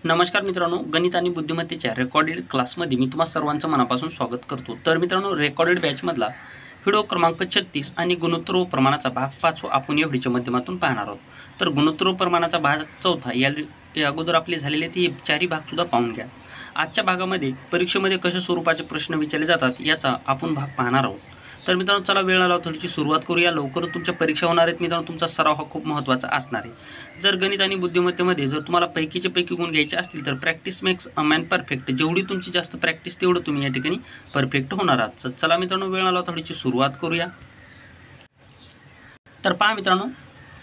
नमस्कार मित्रांनो, गणित आणि बुद्धिमत्तेच्या रेकॉर्डेड क्लासमध्ये मी तुम्हा सर्वांचं मनापासून स्वागत करतो। तर मित्रांनो, रेकॉर्डेड बॅचमधला व्हिडिओ क्रमांक 36 आणि गुणोत्तर व प्रमाणाचा भाग 5 आपण या व्हिडिओच्या माध्यमातून पाहणार आहोत। तर गुणोत्तर व प्रमाणाचा भाग 4 या अगोदर आपले झालेले ते चारही भागसुद्धा पाहून घ्या। आजच्या भागामध्ये परीक्षेमध्ये कशा स्वरूपाचे प्रश्न विचारले जातात याचा आपण भाग पाहणार आहोत। तर मित्रांनो, चला वेळ न लावता थोडीशी सुरुवात करूया। लवकर तुमच्या परीक्षा होणार आहेत मित्रांनो, तुमचा सराव हा खूप महत्त्वाचा असणार आहे। जर गणित आणि बुद्धिमत्तेमध्ये जर तुम्हाला पैकीचे पैकी गुण घ्यायचे असतील तर practice makes a man perfect. जेवढी तुमची जास्त प्रॅक्टिस तेवढं तुम्ही या ठिकाणी परफेक्ट होणार आहात। चला मित्रांनो, वेळ न लावता थोडीशी सुरुवात करूया। तर पहा मित्रांनो,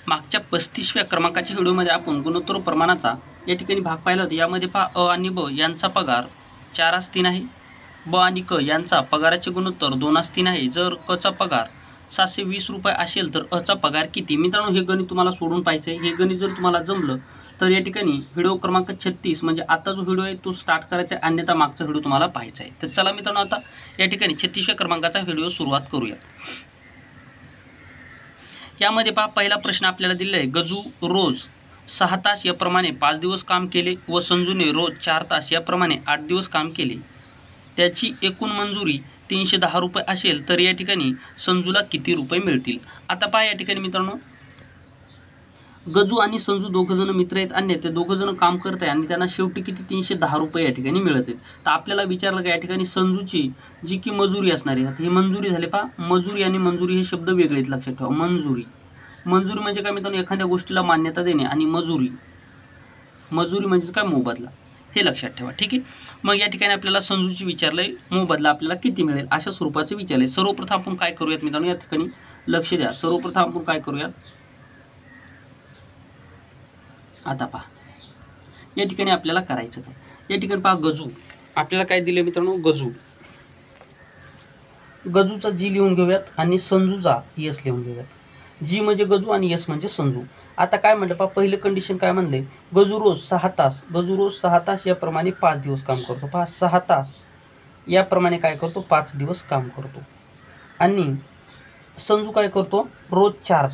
मागच्या 35व्या क्रमांकाच्या व्हिडिओमध्ये आपण गुणोत्तर प्रमाणाचा या ठिकाणी भाग पाहिला होता। यामध्ये पहा अ आणि ब यांचा पगार 4:3 आहे, ब आणि क यांचा पगाराचे गुणोत्तर 2:3 आहे। जर क चा पगार 720 रुपये असेल तर अ चा पगार किती? मित्रांनो, हे गणित तुम्हाला सोडून पाहायचं आहे। हे गणित जर तुम्हाला जमलं तर या ठिकाणी व्हिडिओ क्रमांक 36 म्हणजे आता जो व्हिडिओ आहे तो स्टार्ट करायचा आहे, अन्यथा मागचा व्हिडिओ तुम्हाला पाहायचा आहे। तर चला मित्रांनो, आता या ठिकाणी 36व्या क्रमांकाचा व्हिडिओ सुरुवात करूया। यामध्ये पहा, पहिला प्रश्न आपल्याला दिलेला आहे। गजू रोज 6 तास याप्रमाणे 5 दिवस काम केले व संजूने रोज 4 तास याप्रमाणे 8 दिवस काम केले। त्याची एकूण मंजुरी 310 रुपये असेल तर या ठिकाणी संजूला किती रुपये मिळतील? आता पहा या ठिकाणी मित्रांनो, गजू आणि संजू दोघंजण मित्र आहेत आणि ते दोघंजण काम करत आहे आणि त्यांना शेवटी किती 310 रुपये या ठिकाणी मिळत आहेत। तर आपल्याला विचारलं का या ठिकाणी संजूची जी की मजुरी असणार आहे, आता ही मंजुरी झाली। पहा, मजुरी आणि मंजुरी हे शब्द वेगळे आहेत, लक्षात ठेवा। मंजुरी म्हणजे काय मित्रांनो, एखाद्या गोष्टीला मान्यता देणे, आणि मजुरी म्हणजे काय, मोबदला, हे लक्षात ठेवा। ठीक आहे, मग या ठिकाणी आपल्याला संजूची विचारलंय मोबदला आपल्याला किती मिळेल अशा स्वरूपाचे विचारले। सर्वप्रथम आपण काय करूयात मित्रांनो, या ठिकाणी लक्ष द्या। सर्वप्रथम आपण काय करूयात, आता पहा या ठिकाणी आपल्याला करायचं काय। या ठिकाणी पहा, गजू आपल्याला काय दिले मित्रांनो, गजूचा जी लिहून घेऊयात आणि संजूचा यस लिहून घेऊयात। जी म्हणजे गजू आणि यस म्हणजे संजू। आता काय म्हणलं पहा, पहिलं कंडिशन काय म्हणले, गजू रोज 6 तास याप्रमाणे 5 दिवस काम करतो। पहा, 6 तास याप्रमाणे काय करतो, 5 दिवस काम करतो। आणि संजू काय करतो, रोज 4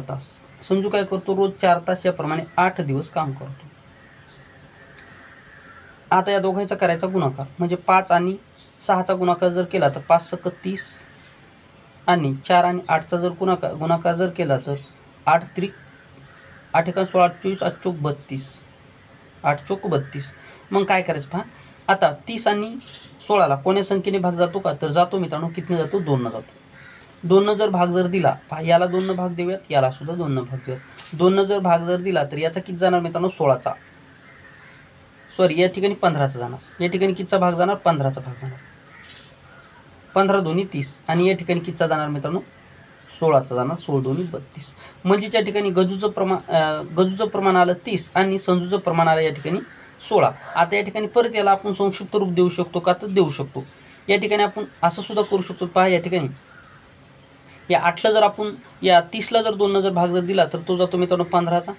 तास। संजू काय करतो, रोज 4 तास याप्रमाणे 8 दिवस काम करतो। आता या दोघांचा करायचा गुणाकार, म्हणजे 5 आणि 6चा गुणाकार जर केला तर 5 × 30 आणि 4 आणि 8चा जर गुणाकार जर केला तर 8 × 16 = 8 चोक 32। मग काय करायचं पहा, आता 30 आणि 16ला कोण्या संख्येने भाग जातो का, तर जातो मित्रांनो, कितीने जातो, 2 जातो। 2 जर भाग जर दिला, पहा याला 2 भाग देऊयात, याला सुद्धा 2 भाग देऊयात। 2 जर भाग जर दिला तर याचा किती जाणार मित्रांनो, 16चा, सॉरी या ठिकाणी 15चा जाणार। या ठिकाणी कितीचा भाग जाणार, 15चा भाग जाणार। 15 दोन्ही 30 आणि या ठिकाणी कितीचा जाणार मित्रांनो, 16चा जाणार। 16 दोन्ही 32 म्हणजे त्या ठिकाणी गजूचं प्रमाण आलं 30 आणि संजूचं प्रमाण आलं या ठिकाणी 16। आता या ठिकाणी परत याला आपण संक्षिप्त रूप देऊ शकतो का, तर देऊ शकतो। या ठिकाणी आपण असं सुद्धा करू शकतो, पहा या ठिकाणी या 8ला जर आपण या 30ला जर 2 जर भाग जर दिला तर तो जातो मित्रांनो 15चा।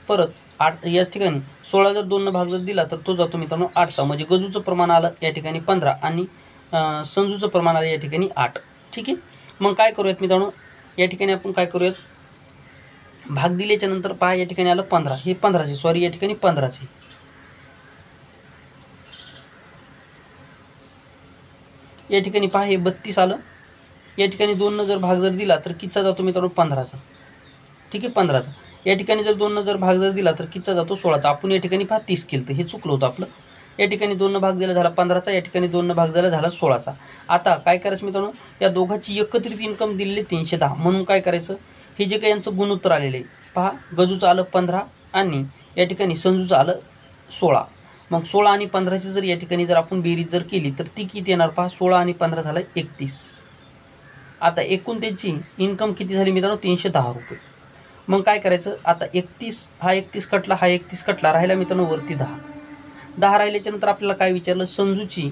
परत 8 याच ठिकाणी 16 जर 2 भाग जर दिला तर तो जातो मित्रांनो 8चा। म्हणजे गजूचं प्रमाण आलं या ठिकाणी 15 आणि संजूचं प्रमाण आलं या ठिकाणी 8। ठीक आहे, मग काय करूयात मित्रांनो, या ठिकाणी आपण काय करूयात, भाग दिल्याच्या नंतर पहा या ठिकाणी आलं 15, हे 15चे, सॉरी या ठिकाणी 15चे। या ठिकाणी पहा हे 32 आलं। या ठिकाणी 2 जर भाग जर दिला तर कितीचा जातो मित्रांनो, 15चा। ठीक आहे, 15चा। या ठिकाणी जर 2 जर भाग जर दिला तर कितीचा जातो, 16चा। आपण या ठिकाणी पहा 30 केलं, तर हे चुकलं होतं आपलं। या ठिकाणी 2 भाग दिला झाला 15चा, या ठिकाणी 2 भाग दिला झाला 16चा। आता काय करायचं मित्रांनो, या दोघांची एकत्रित इन्कम दिलेली 310। म्हणून काय करायचं, हे जे काही यांचं गुणोत्तर आलेलं आहे, पहा गजूचं आलं 15 आणि या ठिकाणी संजूचं आलं 16। मग 16 आणि 15ची जर या ठिकाणी जर आपण बेरीज जर केली तर ती किती येणार, पहा 16 आणि 15 झालं 31। आता एकूण त्यांची इन्कम किती झाली मित्रांनो, 310 रुपये। मग काय करायचं, आता 31 हा 31 कटला, हा 31 कटला, राहिला मित्रांनो वरती 10 राहिल्याच्या नंतर आपल्याला काय विचारलं, संजूची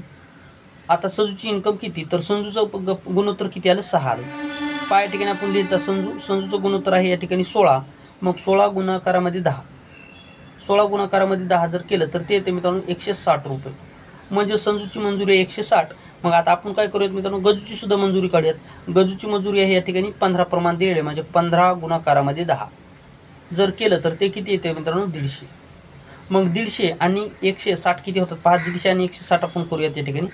इन्कम किती, तर संजूचं गुणोत्तर किती आलं, 6 आलं। पहा या ठिकाणी आपण लिहिता संजूचं गुणोत्तर आहे या ठिकाणी 16। मग 16 गुणाकारामध्ये 10 जर केलं तर ते येते मित्रांनो 160 रुपये। म्हणजे संजूची मंजुरी आहे 160। मग आता आपण काय करूयात मित्रांनो, गजूची सुद्धा मंजुरी काढूयात। गजूची मंजुरी आहे या ठिकाणी 15 प्रमाण दिलेले, म्हणजे 15 गुणाकारामध्ये 10 जर केलं तर ते किती येते मित्रांनो, 150। मग 150 आणि 160 किती होतात पहा. 150 आणि 160 आपण करूयात या ठिकाणी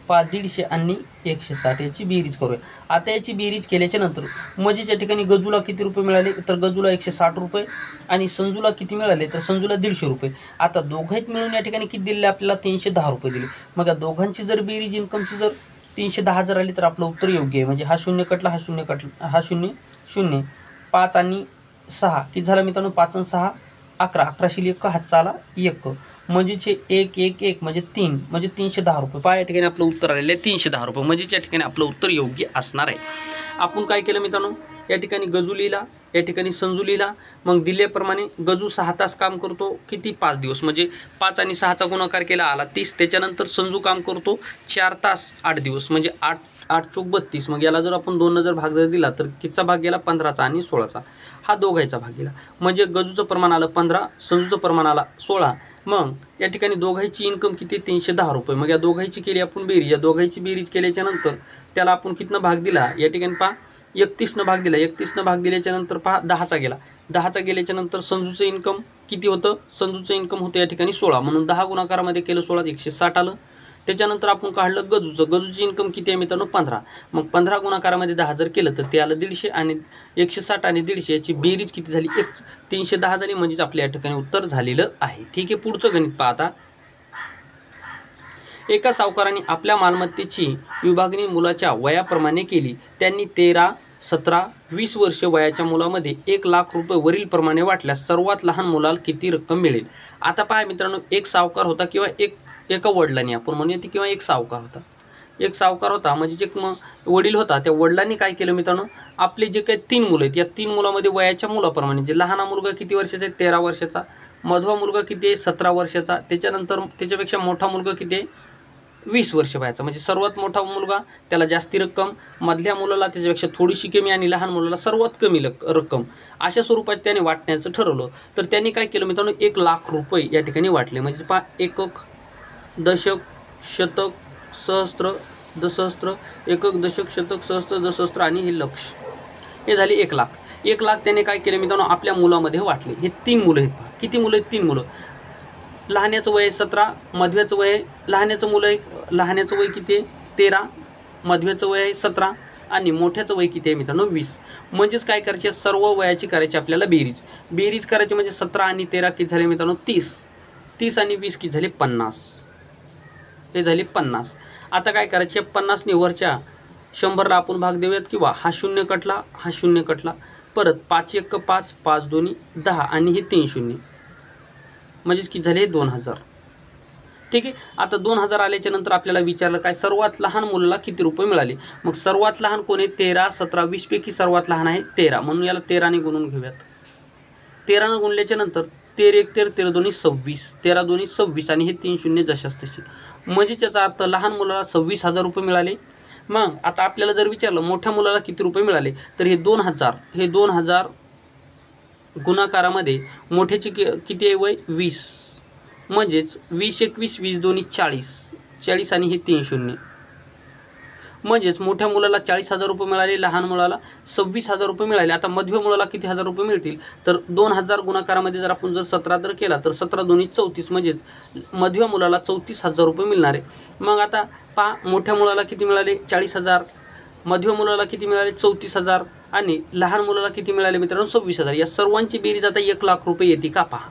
पहा. 150 आणि 160 याची बेरीज करूया. आता याची बेरीज केल्याच्या नंतर म्हणजे या ठिकाणी गजूला किती रुपये मिळाले तर गजूला 160 रुपये आणि संजूला किती मिळाले तर संजूला 150 रुपये. आता दोघांत मिळून या ठिकाणी किती दिले आपल्याला 310 रुपये दिले. मग या दोघांची जर बेरीज इन्कमची जर 310 जर आली तर आपलं उत्तर योग्य आहे. म्हणजे हा शून्य कटला, हा शून्य कटला, हा शून्य शून्य. 5 आणि 6 किती झालं मित्रांनो 5 आणि 6 11. 11 1 हातचा आला 1 म्हणजेच 1 1 1 म्हणजे 3 म्हणजे 310 रुपये. पहा या ठिकाणी आपलं उत्तर आलेलं आहे 310 रुपये. म्हणजेच या ठिकाणी आपलं उत्तर योग्य असणार आहे. आपण काय केलं मित्रांनो या ठिकाणी गजू लिहिला, या ठिकाणी संजू लिहिला. मग दिल्याप्रमाणे गजू 6 तास काम करतो किती 5 दिवस म्हणजे 5 आणि 6चा गुणाकार केला आला 30. त्याच्यानंतर संजू काम करतो 4 तास 8 दिवस म्हणजे 8 8 चौक 32. मग याला जर आपण 2 जर भाग जर दिला तर कितीचा भाग गेला 15चा आणि 16चा. हा दोघांचा भाग गेला म्हणजे गजूचं प्रमाण आलं 15, संजूचं प्रमाण आला 16. मग या ठिकाणी दोघांची इन्कम किती 310 रुपये. मग या दोघांची केली आपण बेरीज. या दोघांची बेरीज केल्याच्या नंतर त्याला आपण कितनं भाग दिला या ठिकाणी पहा 31 भाग दिला. 31 भाग दिल्याच्या नंतर पहा 10चा गेला. 10चा गेल्याच्या नंतर संजूचं इन्कम किती होतं संजूचं इन्कम होतं या ठिकाणी 16 म्हणून 10 गुणाकारामध्ये केलं 16 160 आलं. त्याच्यानंतर आपण काढलं गजूची इन्कम किती आहे मित्रांनो 15. मग 15 गुणाकारामध्ये 10 जर केलं तर ते आलं 150 आणि 160 आणि 150 याची बेरीज किती झाली 310 झाली. म्हणजेच आपल्या या ठिकाणी उत्तर झालेलं आहे. ठीक आहे. पुढचं गणित पहा आता. एका सावकाराने आपल्या मालमत्तेची विभागणी मुलाच्या वयाप्रमाणे केली. त्यांनी 13, 17, 20 वर्ष वयाच्या मुलामध्ये 1 लाख रुपये वरील प्रमाणे वाटल्यास सर्वात लहान मुलाला किती रक्कम मिळेल. आता पहा मित्रांनो एक सावकार होता किंवा एका वडिलांनी आपण म्हणूया ती किंवा एक सावकार होता. एक सावकार होता म्हणजे एक वडील होता. त्या वडिलांनी काय केलं मित्रांनो आपले जे काही 3 मुलं आहेत या 3 मुलामध्ये वयाच्या मुलाप्रमाणे जे लहान मुलगा किती वर्षाचा आहे 13 वर्षाचा, मधवा मुलगा किती आहे 17 वर्षाचा, त्याच्यानंतर त्याच्यापेक्षा मोठा मुलगा किती आहे 20 वर्ष वयाचा म्हणजे सर्वात मोठा मुलगा त्याला जास्ती रक्कम, मधल्या मुलाला त्याच्यापेक्षा थोडीशी कमी आणि लहान मुलाला सर्वात कमी रक्कम अशा स्वरूपात त्याने वाटण्याचं ठरवलं. तर त्यांनी काय केलं मित्रांनो 1 लाख रुपये या ठिकाणी वाटले. म्हणजे पहा एकक, दशक, शतक, सहस्त्र, दशस्त्र, एकक, दशक, शतक, सहस्त्र, दशस्त्र आणि हे लक्ष हे झाले 1 लाख. 1 लाख त्याने काय केले मित्रांनो आपल्या मुलामध्ये वाटले. हे 3 मुलं आहेत. किती मुलं आहेत 3 मुलं. लहान्याचं वय 17, मधव्याचं वय लहान्याचं वय किती आहे 13, मधव्याचं वय 17 आणि मोठ्याचं वय किती आहे मित्रांनो 20. म्हणजेच काय करायचे सर्व वयाची करायची आपल्याला बेरीज करायची म्हणजे 17 आणि 13 किती झाले मित्रांनो 30. 30 आणि 20 किती झाले 50. हे झाले 50. आता काय करायचे 50 ने वरच्या 100ला आपण भाग देऊयात किंवा हा शून्य कटला, हा शून्य कटला, परत 5 1 5, 5 2 10 आणि हे 3 शून्य म्हणजेच किती झाले 2000. ठीक आहे. आता 2000 आल्याच्या नंतर आपल्याला विचारलं काय सर्वात लहान मुलाला किती रुपये मिळाले. मग सर्वात लहान कोण आहे 13, 17, 20 पैकी सर्वात लहान आहे 13 म्हणून याला 13 ने गुणून घेऊयात. 13 ने गुणल्याच्या नंतर 13 1 13, 13 2 26, 13 2 26 आणि हे 3 शून्य जशास तसे. म्हणजे त्याचा अर्थ लहान मुलाला 26,000 रुपये मिळाले. मग आता आपल्याला जर विचारलं मोठ्या मुलाला किती रुपये मिळाले तर हे 2000 गुणाकारामध्ये मोठ्याची किती आहे वय 20 म्हणजेच 20 21 20 2 40, 40 आणि हे 3 शून्य म्हणजेच मोठ्या मुलाला 40,000 रुपये मिळाले, लहान मुलाला 26,000 रुपये मिळाले. आता मधव्या मुलाला किती हजार रुपये मिळतील तर 2000 गुणाकारामध्ये जर आपण जर 17 जर केला तर 17 2 34 म्हणजेच मधव्या मुलाला 34,000 रुपये मिळणार आहे. मग आता पहा मोठ्या मुलाला किती मिळाले 40,000, मधव्या मुलाला किती मिळाले 34,000 आणि लहान मुलाला किती मिळाले मित्रांनो 26,000. या सर्वांची बेरीज आता 1 लाख रुपये येते का पहा.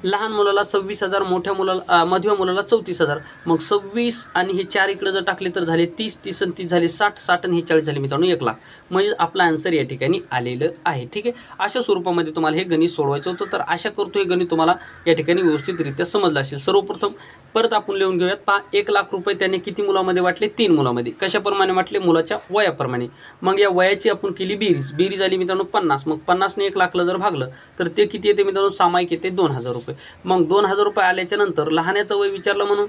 लहान मुलाला 26,000, मोठ्या मुलाला मधव्या मुलाला 34,000. मग 26 आणि हे 4 इकडे जर टाकले तर झाले 30, 30 आणि 30 झाले 60, 60 आणि हे 40 झाले मित्रांनो 1 लाख. म्हणजे आपला आन्सर या ठिकाणी आलेलं आहे. ठीक आहे. अशा स्वरूपामध्ये तुम्हाला हे गणित सोडवायचं होतं. तर आशा करतो हे गणित तुम्हाला या ठिकाणी व्यवस्थितरित्या समजलं असेल. सर्वप्रथम परत आपण लिहून घेऊयात. पहा 1 लाख रुपये त्याने किती मुलामध्ये वाटले 3 मुलामध्ये. कशाप्रमाणे वाटले मुलाच्या वयाप्रमाणे. मग या वयाची आपण केली बेरीज आली मित्रांनो 50. मग 50 ने 1 लाखला जर भागलं तर ते किती येते मित्रांनो सामायिक येते 2000 रुपये. मग 2000 रुपये आल्याच्या नंतर लहान्याचं वय विचारलं म्हणून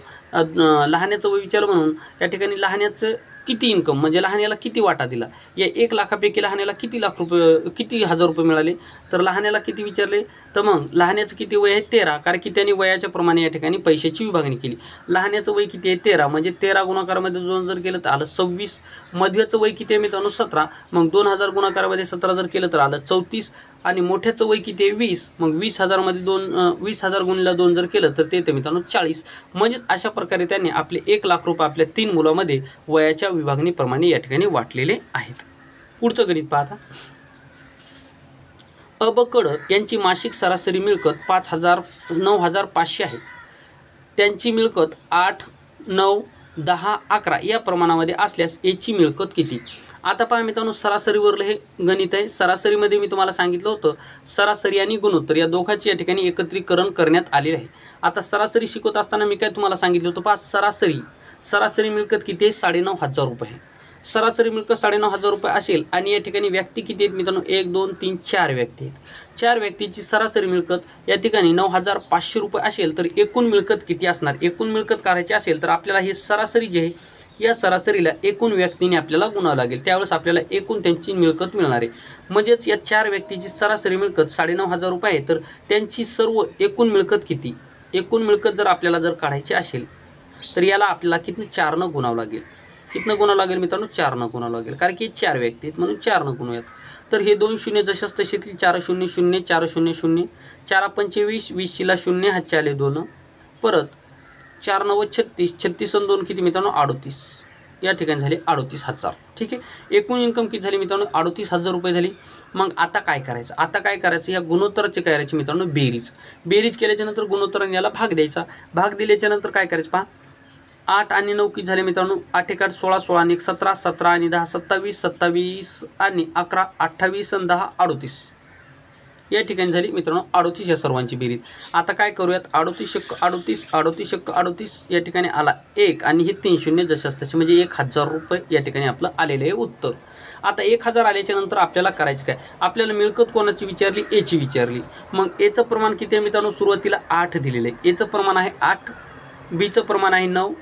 या ठिकाणी लहान्याचं किती इन्कम म्हणजे लहान्याला किती वाटा दिला. या 1 लाखापैकी लहान्याला किती हजार रुपये मिळाले तर लहान्याला किती विचारले तर मग लहान्याचं किती वय आहे 13 कारण की त्यांनी वयाच्या प्रमाणे या ठिकाणी पैशाची विभागणी केली. लहान्याचं वय किती आहे 13 म्हणजे 13 गुणाकारामध्ये 2 जर केलं तर आलं 26. मधव्याचं वय किती आहे मित्रांनो 17. मग 2000 गुणाकारामध्ये 17 जर केलं तर आलं 34 आणि मोठ्याचं वय किती आहे 20, मग 20,000मध्ये 20,000 गुणिले 2 जर केलं तर ते येते मित्रांनो 40. म्हणजेच अशा प्रकारे त्यांनी आपले 1 लाख रुपये आपल्या 3 मुलांमध्ये वयाच्या विभागणीप्रमाणे या ठिकाणी वाटलेले आहेत. पुढचं गणित पाहता. अ ब क ड यांची मासिक सरासरी मिळकत 9,500 आहे. त्यांची मिळकत 8, 9, 10, 11 या प्रमाणामध्ये असल्यास याची मिळकत किती. आता पहा मित्रांनो, सरासरीवरलं हे गणित आहे. सरासरीमध्ये मी तुम्हाला सांगितलं होतं सरासरी आणि गुणोत्तर या दोघांचे या ठिकाणी एकत्रीकरण करण्यात आलेले आहे. आता सरासरी शिकवत असताना मी काय तुम्हाला सांगितलं होतं, पहा सरासरी मिळकत किती आहे 9,500 रुपये. सरासरी मिळकत 9,500 रुपये असेल आणि या ठिकाणी व्यक्ती किती आहेत मित्रांनो, 1, 2, 3, 4 व्यक्ती आहेत. 4 व्यक्तीची सरासरी मिळकत या ठिकाणी 9,500 रुपये असेल तर एकूण मिळकत किती असणार. एकूण मिळकत काढायची असेल तर आपल्याला ही सरासरी जी आहे या सरासरीला एकूण व्यक्तीने आपल्याला गुणावं लागेल. त्यावेळेस आपल्याला एकूण त्यांची मिळकत मिळणार आहे. म्हणजेच या 4 व्यक्तीची सरासरी मिळकत 9,500 रुपये आहे तर त्यांची सर्व एकूण मिळकत किती. एकूण मिळकत जर आपल्याला काढायची असेल तर याला आपल्याला किती 4नं गुणावं लागेल. कितनं गुणावं लागेल मित्रांनो, 4नं गुणावं लागेल, कारण की 4 व्यक्ती आहेत म्हणून 4नं गुणूयात. तर हे 2 शून्य जशाच तसे 4 0 0 4 0 0 4 5 20 20 ला 0 हातचे आले 2. परत 4 9 36 36 आणि 2 किती मित्रांनो 38. या ठिकाणी झाले 38,000. ठीक आहे. एकूण इन्कम किती झाली मित्रांनो 38,000 रुपये झाली. मग आता काय करायचं, या गुणोत्तराचे काय करायचे मित्रांनो बेरीज केल्याच्यानंतर गुणोत्तराने याला भाग द्यायचा. भाग दिल्याच्यानंतर काय करायचं पहा, 8 आणि 9 किती झाले मित्रांनो 8 1 8 16 16 आणि 1 17 17 आणि 10 27 27 आणि 11 28 आणि 10 38. या ठिकाणी झाली मित्रांनो 38 या सर्वांची बेरीज. आता काय करूयात, 38 × 38 38 × 38 या ठिकाणी आला 1 आणि हे 3 शून्य जशाच तसे म्हणजे 1,000 रुपये या ठिकाणी आपलं आलेलं आहे उत्तर. आता 1,000 आल्याच्या नंतर आपल्याला करायचं काय, आपल्याला मिळकत कोणाची विचारली, एची विचारली. मग एचं प्रमाण किती आहे मित्रांनो, सुरुवातीला 8 दिलेलं आहे. एचं प्रमाण आहे 8, बीचं प्रमाण आहे 9,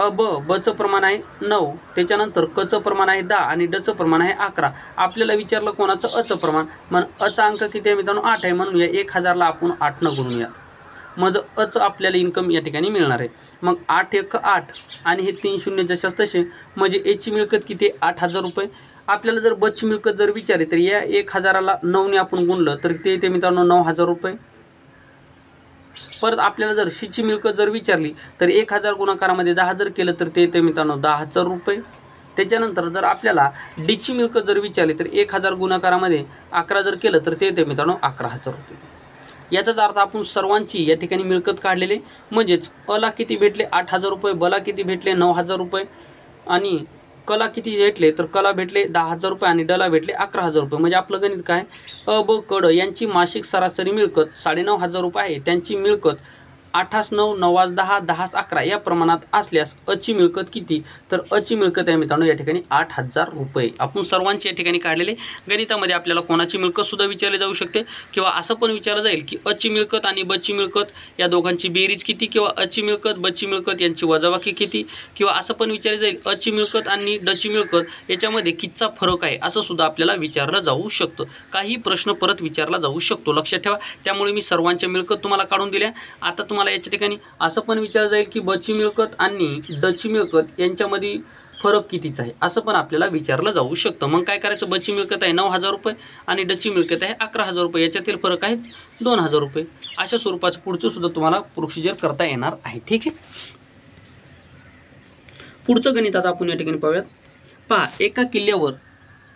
बचं प्रमाण आहे 9, त्याच्यानंतर कचं प्रमाण आहे 10 आणि डचं प्रमाण आहे 11. आपल्याला विचारलं कोणाचं अचं प्रमाण. मग अचा अंक किती आहे मित्रांनो 8 आहे म्हणून या 1,000ला आपण 8नं गुणूयात. म्हणजे अचं आपल्याला इन्कम या ठिकाणी मिळणार आहे. मग 8 1 8 आणि हे 3 शून्य जशाच तसे म्हणजे एची मिळकत किती आहे 8,000 रुपये. आपल्याला जर बची मिळकत जर विचारली तर या 1,000ला 9ने आपण गुणलं तर ते येते मित्रांनो 9,000 रुपये. परत आपल्याला जर शीची मिळकत जर विचारली तर 1,000 गुणाकारामध्ये 10 जर केलं तर ते येते मित्रांनो 10,000 रुपये. त्याच्यानंतर जर आपल्याला डीची मिळकत जर विचारली तर 1,000 गुणाकारामध्ये 11 जर केलं तर ते येते मित्रांनो 11,000 रुपये. याचाच अर्थ आपण सर्वांची या ठिकाणी मिळकत काढलेले. म्हणजेच अला किती भेटले 8,000 रुपये, बला किती भेटले 9,000 रुपये आणि कला किती भेटले तर कला भेटले 10,000 रुपये आणि डला भेटले 11,000 रुपये. म्हणजे आपलं गणित काय, अ ब क ड यांची मासिक सरासरी मिळकत 9,500 रुपये आहे. त्यांची मिळकत 8 9 9 10 10 11 या प्रमाणात असल्यास अची मिळकत किती, तर अची मिळकत आहे मित्रांनो या ठिकाणी 8,000 रुपये. आपण सर्वांची या ठिकाणी काढलेले. गणितामध्ये आपल्याला कोणाची मिळकत सुद्धा विचारली जाऊ शकते किंवा असं पण विचारलं जाईल की अची मिळकत आणि बची मिळकत या दोघांची बेरीज किती किंवा अची मिळकत बची मिळकत यांची वजाबाकी किती, किंवा असं पण विचारलं जाईल अची मिळकत आणि डची मिळकत याच्यामध्ये कितीचा फरक आहे असं सुद्धा आपल्याला विचारलं जाऊ शकतं. काही प्रश्न परत विचारला जाऊ शकतो, लक्षात ठेवा. त्यामुळे मी सर्वांच्या मिळकत तुम्हाला काढून दिल्या. आता तुम्हाला याच्या ठिकाणी असं पण विचारलं जाईल की बची मिळकत आणि डची मिळकत यांच्यामध्ये फरक कितीचा आहे असं पण आपल्याला विचारलं जाऊ शकतं. मग काय करायचं, बची मिळकत आहे 9,000 रुपये आणि डची मिळकत आहे 11,000 रुपये, याच्यातील फरक आहे 2,000 रुपये. अशा स्वरूपाचं पुढचं सुद्धा तुम्हाला प्रोसिजर करता येणार आहे. ठीक आहे. पुढचं गणित आता आपण या ठिकाणी पाहूयात. पहा, एका किल्ल्यावर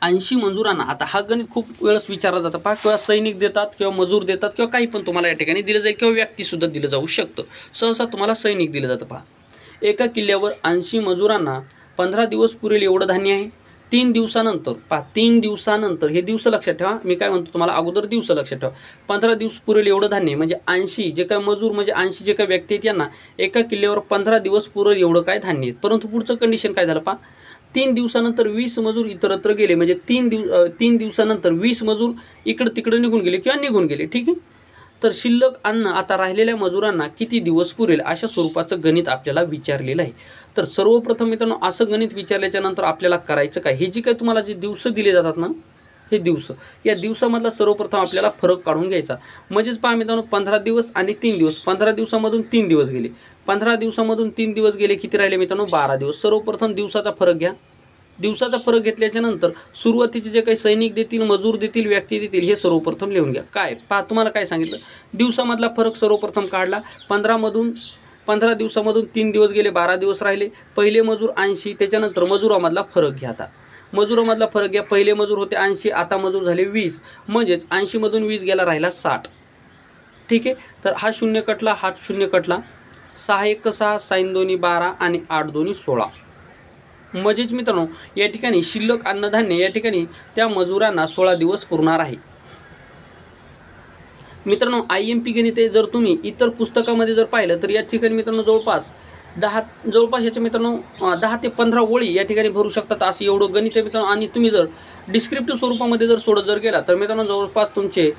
80 मजुरांना, आता हा गणित खूप वेळेस विचारला जातं पहा, किंवा सैनिक देतात किंवा मजूर देतात किंवा काही पण तुम्हाला या ठिकाणी दिलं जाईल किंवा व्यक्तीसुद्धा दिलं जाऊ शकतं. सहसा तुम्हाला सैनिक दिलं जातं. पहा, एका किल्ल्यावर 80 मजुरांना 15 दिवस पुरेल एवढं धान्य आहे. 3 दिवसानंतर, पहा 3 दिवसानंतर, हे दिवस लक्षात ठेवा, मी काय म्हणतो तुम्हाला अगोदर दिवस लक्षात ठेवा. 15 दिवस पुरेल एवढं धान्य म्हणजे 80 जे काय मजूर म्हणजे 80 जे काय व्यक्ती आहेत यांना एका किल्ल्यावर 15 दिवस पुरेल एवढं काय धान्य आहे. परंतु पुढचं कंडिशन काय झालं पहा, 3 दिवसानंतर 20 मजूर इतरत्र गेले. म्हणजे 3 दिवसानंतर 20 मजूर इकडं तिकडं निघून गेले किंवा निघून गेले. ठीक आहे. तर शिल्लक अन्न आता राहिलेल्या मजुरांना किती दिवस पुरेल अशा स्वरूपाचं गणित आपल्याला विचारलेलं आहे. तर सर्वप्रथम मित्रांनो असं गणित विचारल्याच्या नंतर आपल्याला करायचं काय, हे जे काही तुम्हाला जे दिवस दिले जातात ना, हे दिवस, या दिवसामधला सर्वप्रथम आपल्याला फरक काढून घ्यायचा. म्हणजेच पहा मित्रांनो 15 दिवस आणि 3 दिवस, 15 दिवसामधून 3 दिवस गेले, 15 दिवसामधून 3 दिवस गेले, किती राहिले मित्रांनो 12 दिवस. सर्वप्रथम दिवसाचा फरक घ्या. दिवसाचा फरक घेतल्याच्या नंतर सुरुवातीचे जे काही सैनिक देतील, मजूर देतील, व्यक्ती देतील हे सर्वप्रथम लिहून घ्या. काय पहा, तुम्हाला काय सांगितलं, दिवसामधला फरक सर्वप्रथम काढला. 15 दिवसामधून 3 दिवस गेले, 12 दिवस राहिले. पहिले मजूर 80, त्याच्यानंतर मजुरामधला फरक घ्या. आता मजुरामधला फरक घ्या. पहिले मजूर होते 80, आता मजूर झाले 20, म्हणजेच 80 मधून 20 गेला, राहिला 60. ठीक आहे, तर हा शून्य कटला, हा शून्य कटला. 6 1 6, साइन 2 12 आणि 8 2 16. म्हणजेच मित्रांनो या ठिकाणी शिल्लक अन्नधान्य या ठिकाणी त्या मजुरांना 16 दिवस पुरणार आहे. मित्रांनो IMP गणित आहे, जर तुम्ही इतर पुस्तकामध्ये जर पाहिलं तर या ठिकाणी मित्रांनो जवळपास याच्या मित्रांनो 10 ते 15 ओळी या ठिकाणी भरू शकतात, असं एवढं गणित आहे मित्रांनो. आणि तुम्ही जर डिस्क्रिप्टिव्ह स्वरूपामध्ये जर सोडत जर गेला तर मित्रांनो जवळपास तुमचे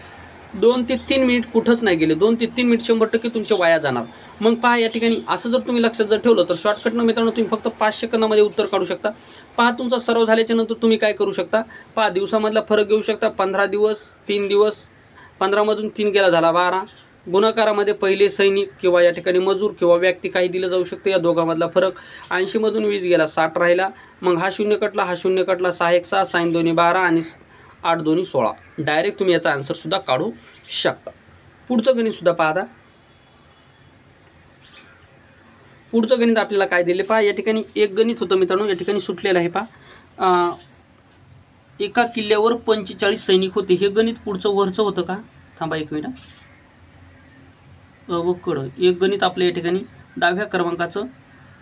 2 ते 3 मिनिट कुठंच नाही गेले. 2 ते 3 मिनिट 100% तुमचे वाया जाणार. मग पहा या ठिकाणी असं जर तुम्ही लक्षात जर ठेवलं तर शॉर्टकटनं मित्रांनो तुम्ही फक्त 5 सेकंदामध्ये उत्तर काढू शकता. पहा तुमचा सराव झाल्याच्या नंतर तुम्ही काय करू शकता, पहा दिवसामधला फरक घेऊ शकता. 15 दिवस 3 दिवस, 15 मधून 3 गेला झाला 12. गुणाकारामध्ये पहिले सैनिक किंवा या ठिकाणी मजूर किंवा व्यक्ती काही दिलं जाऊ शकते. या दोघांमधला फरक 80 मधून 20 गेला, 60 राहिला. मग हा शून्य कटला, हा शून्य कटला. 6 1 6, साइन 2 12 आणि 8 2 16. डायरेक्ट तुम्ही याचा आन्सर सुद्धा काढू शकता. पुढचं गणित सुद्धा पहा. आता पुढचं गणित आपल्याला काय दिले पहा. या ठिकाणी एक गणित होतं मित्रांनो, या ठिकाणी सुटलेलं आहे पहा. एका किल्ल्यावर 45 सैनिक होते. हे गणित पुढचं वरचं होतं का, थांबा एक मिनिट. एक गणित आपलं या ठिकाणी 10व्या क्रमांकाचं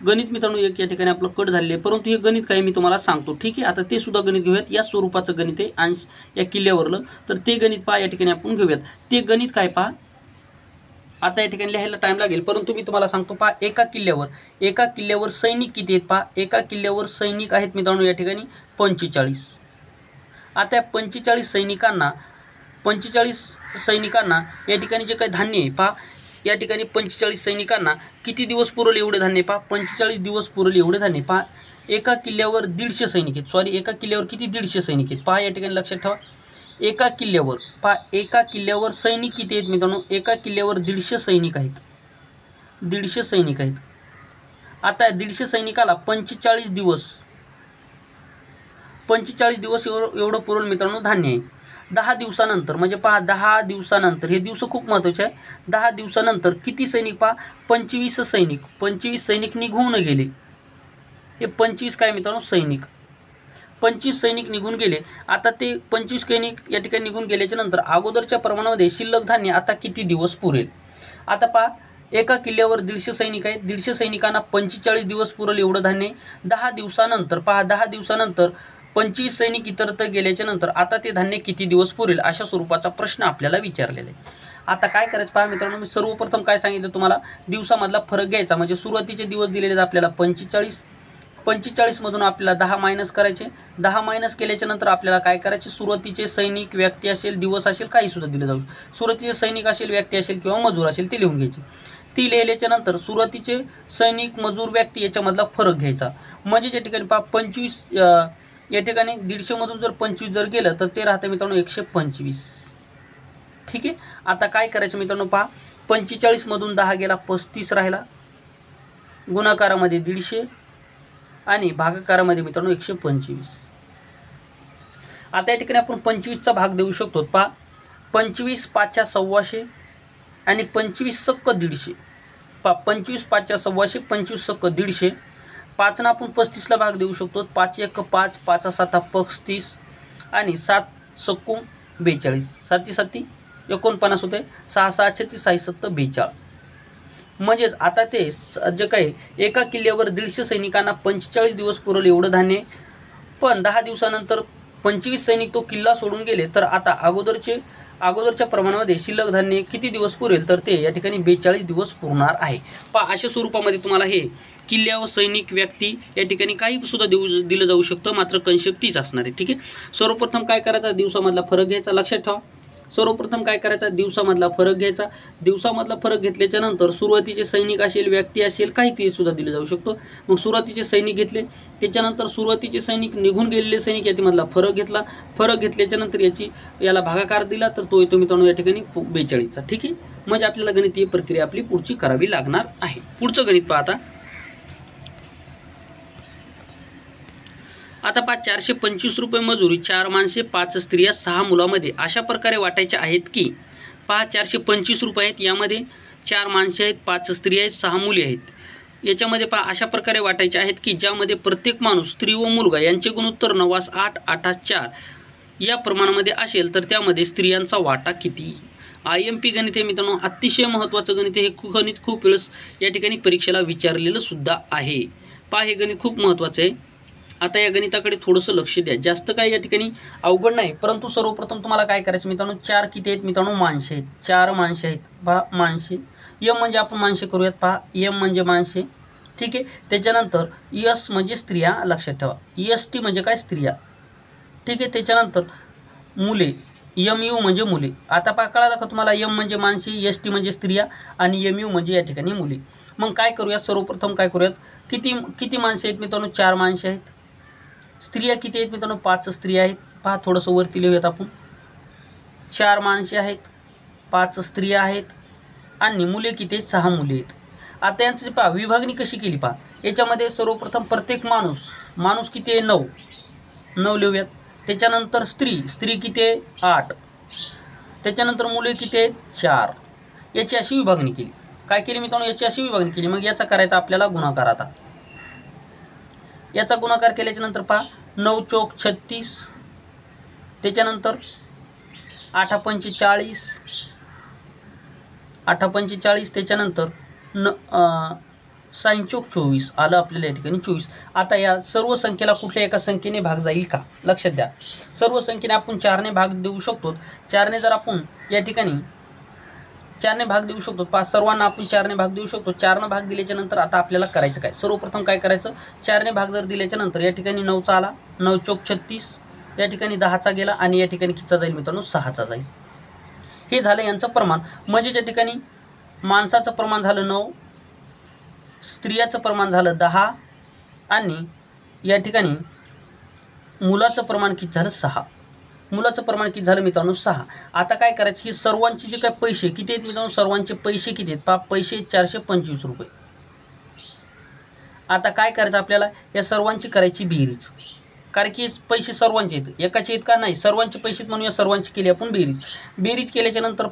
गणित मित्रांनो एक या ठिकाणी आपलं कट झालेलं आहे, परंतु हे गणित काय मी तुम्हाला सांगतो. ठीक आहे, आता ते सुद्धा गणित घेऊयात. या स्वरूपाचं गणित आहे अंश या किल्ल्यावरलं, तर ते गणित पहा या ठिकाणी आपण घेऊयात. ते गणित काय पहा, आता या ठिकाणी लिहायला टाइम लागेल, परंतु मी तुम्हाला सांगतो. पहा एका किल्ल्यावर सैनिक किती आहेत पहा. एका किल्ल्यावर सैनिक आहेत मित्रांनो या ठिकाणी 45. आता या 45 सैनिकांना या ठिकाणी जे काही धान्य आहे पहा, या ठिकाणी 45 सैनिकांना किती दिवस पुरले एवढे धान्य पहा. 45 दिवस पुरले एवढे धान्य पहा. एका किल्ल्यावर 150 सैनिक आहेत. सॉरी, एका किल्ल्यावर किती 150 सैनिक आहेत पहा. या ठिकाणी लक्षात ठेवा, एका किल्ल्यावर पहा, एका किल्ल्यावर सैनिक किती आहेत मित्रांनो. एका किल्ल्यावर 150 सैनिक आहेत. 150 सैनिक आहेत. आता 150 सैनिकाला 45 दिवस एवढं पुरवलं मित्रांनो धान्य आहे. 10 दिवसानंतर म्हणजे पहा 10 दिवसानंतर, हे दिवस खूप महत्त्वाचे आहे. 10 दिवसानंतर किती सैनिक पहा, 25 सैनिक निघून गेले. हे 25 काय मित्रांनो सैनिक, 25 सैनिक निघून गेले. आता ते 25 सैनिक या ठिकाणी निघून गेल्याच्या नंतर अगोदरच्या प्रमाणामध्ये शिल्लक धान्य आता किती दिवस पुरेल. आता पहा एका किल्ल्यावर 150 सैनिक आहेत. 150 सैनिकांना 45 दिवस पुरेल एवढं धान्य. 10 दिवसानंतर पहा, 10 दिवसानंतर 25 सैनिक इतरत्र गेल्याच्या नंतर आता ते धान्य किती दिवस पुरेल, अशा स्वरूपाचा प्रश्न आपल्याला विचारलेला आहे. आता काय करायचं पहा मित्रांनो, मी सर्वप्रथम काय सांगितलं तुम्हाला, दिवसामधला फरक घ्यायचा. म्हणजे सुरुवातीचे दिवस दिलेले आपल्याला 45 मधून आपल्याला 10 मायनस करायचे. 10 मायनस केल्याच्या नंतर आपल्याला काय करायचे, सुरुवातीचे सैनिक, व्यक्ती असेल, दिवस असेल, काही सुद्धा दिलं जाऊ. सुरुवातीचे सैनिक असेल, व्यक्ती असेल किंवा मजूर असेल ते लिहून घ्यायचे. ती लिहिल्याच्या नंतर सुरुवातीचे सैनिक, मजूर, व्यक्ती याच्यामधला फरक घ्यायचा. म्हणजे या ठिकाणी पहा 25 या ठिकाणी 150 मधून जर 25 जर गेलं तर ते राहतं मित्रांनो 125. ठीक आहे, आता काय करायचं मित्रांनो पहा, 45 मधून 10 गेला, 35 राहिला. गुणाकारामध्ये 150 आणि भागाकारामध्ये मित्रांनो 125. आता या ठिकाणी आपण 25चा भाग देऊ शकतो पहा. 25 5 125 आणि 25 सक्क 150 पहा. 25 5 125, 25 सक्क 150. 5 ना आपण 35ला भाग देऊ शकतो. 5 1 5, 5 7 35 आणि 7 सक्कू 42. 7 7 49 होते. 6 6 36, 6 7 42. म्हणजेच आता ते जे काही एका किल्ल्यावर 150 सैनिकांना 45 दिवस पुरवले एवढं धान्य. पण 10 दिवसानंतर 25 सैनिक तो किल्ला सोडून गेले, तर आता अगोदरच्या प्रमाणामध्ये शिल्लक धान्य किती दिवस पुरेल, तर ते या ठिकाणी 42 दिवस पुरणार आहे. पहा अशा स्वरूपामध्ये तुम्हाला हे किल्ल्यावर सैनिक, व्यक्ती या ठिकाणी काही सुद्धा दिलं जाऊ शकतं, मात्र कन्सेप्ट तीच असणार आहे. ठीक आहे, सर्वप्रथम काय करायचं, दिवसामधला फरक घ्यायचा. लक्षात ठेवा, सर्वप्रथम काय करायचा, दिवसामधला फरक घ्यायचा. दिवसामधला फरक घेतल्याच्या नंतर सुरुवातीचे सैनिक असेल, व्यक्ती असेल, काही ते सुद्धा दिलं जाऊ शकतो. मग सुरुवातीचे सैनिक घेतले, त्याच्यानंतर सुरुवातीचे सैनिक, निघून गेलेले सैनिक याच्यामधला फरक घेतला. फरक घेतल्याच्या नंतर याला भागाकार दिला, तर तो येतो मित्रांनो या ठिकाणी 42चा. ठीक आहे, म्हणजे आपल्याला गणितीय प्रक्रिया आपली पुढची करावी लागणार आहे. पुढचं गणित पहा. आता आता 425 रुपये मजुरी 4 माणसे 5 स्त्रिया 6 मुलामध्ये अशा प्रकारे वाटायच्या आहेत की 425 रुपये आहेत, यामध्ये 4 माणसे आहेत, 5 स्त्रिया आहेत, 6 मुली आहेत. याच्यामध्ये अशा प्रकारे वाटायचे आहेत की ज्यामध्ये प्रत्येक माणूस स्त्री व मुलगा यांचे गुणोत्तर 9:8 8:4 या प्रमाणामध्ये असेल तर त्यामध्ये स्त्रियांचा वाटा किती. IMP गणित हे मित्रांनो अतिशय महत्त्वाचं गणित आहे. हे गणित खूप वेळेस या ठिकाणी परीक्षेला विचारलेलं सुद्धा आहे. हे गणित खूप महत्त्वाचं आहे. आता या गणिताकडे थोडंसं लक्ष द्या. जास्त काही या ठिकाणी अवघड नाही, परंतु सर्वप्रथम तुम्हाला काय करायचं मित्रांनो, 4 किती आहेत मित्रांनो, माणसे आहेत. 4 माणसे आहेत. माणसे M म्हणजे आपण माणसे करूयात. M म्हणजे माणसे. ठीक आहे. त्याच्यानंतर S म्हणजे स्त्रिया, लक्षात ठेवा. ST म्हणजे काय, स्त्रिया. ठीक आहे. त्याच्यानंतर मुले, MU म्हणजे मुले. आता कळालं का तुम्हाला, M म्हणजे माणसे, ST म्हणजे स्त्रिया आणि MU म्हणजे या ठिकाणी मुली. मग काय करूयात, सर्वप्रथम काय करूयात, किती माणसे आहेत मित्रांनो, 4 माणसे आहेत. स्त्रिया किती आहेत मित्रांनो, 5 स्त्रिया आहेत. थोडंसं वरती लिहूयात आपण. 4 माणसे आहेत, 5 स्त्रिया आहेत आणि मुले किती आहेत, 6 मुले आहेत. आता यांची विभागणी कशी केली याच्यामध्ये सर्वप्रथम प्रत्येक माणूस किती आहे, 9 लिहूयात. त्याच्यानंतर स्त्री किती आहे, 8. त्याच्यानंतर मुले किती आहेत, 4. याची अशी विभागणी केली. काय केली मित्रांनो, याची अशी विभागणी केली. मग याचा करायचा आपल्याला गुणाकार. आता याचा गुणाकार केल्याच्या नंतर 9 चौक 36. त्याच्यानंतर 8 पंचे 40. 8 पंचे 40. त्याच्यानंतर 6 चौक 24 आलं आपल्याला या ठिकाणी 24. आता या सर्व संख्येला कुठल्या एका संख्येने भाग जाईल का, लक्षात द्या. सर्व संख्येने आपण 4ने भाग देऊ शकतो. 4ने जर आपण या ठिकाणी 4ने भाग देऊ शकतो. सर्वांना आपण 4ने भाग देऊ शकतो. 4ने भाग दिल्याच्या नंतर आता आपल्याला करायचं काय, सर्वप्रथम काय करायचं, 4ने भाग जर दिल्याच्या नंतर या ठिकाणी 9चा आला, 9 चौक 36. या ठिकाणी 10चा गेला आणि या ठिकाणी कितीचा जाईल मित्रांनो, 6चा जाईल. हे झालं यांचं प्रमाण. म्हणजे या ठिकाणी माणसाचं प्रमाण झालं 9, स्त्रियाचं प्रमाण झालं 10 आणि या ठिकाणी मुलाचं प्रमाण किती झालं, 6. मुलाचं प्रमाण किती झालं मित्रांनो, 6. आता काय करायचं, ही सर्वांचे जे काय पैसे किती आहेत मित्रांनो, सर्वांचे पैसे किती आहेत, पैसे 425 रुपये. आता काय करायचं आपल्याला, या सर्वांची करायची बेरीज. कारण की पैसे सर्वांचे आहेत, एकाचे आहेत का नाही, सर्वांचे पैसे म्हणून या सर्वांची केली आपण बेरीज केल्याच्या नंतर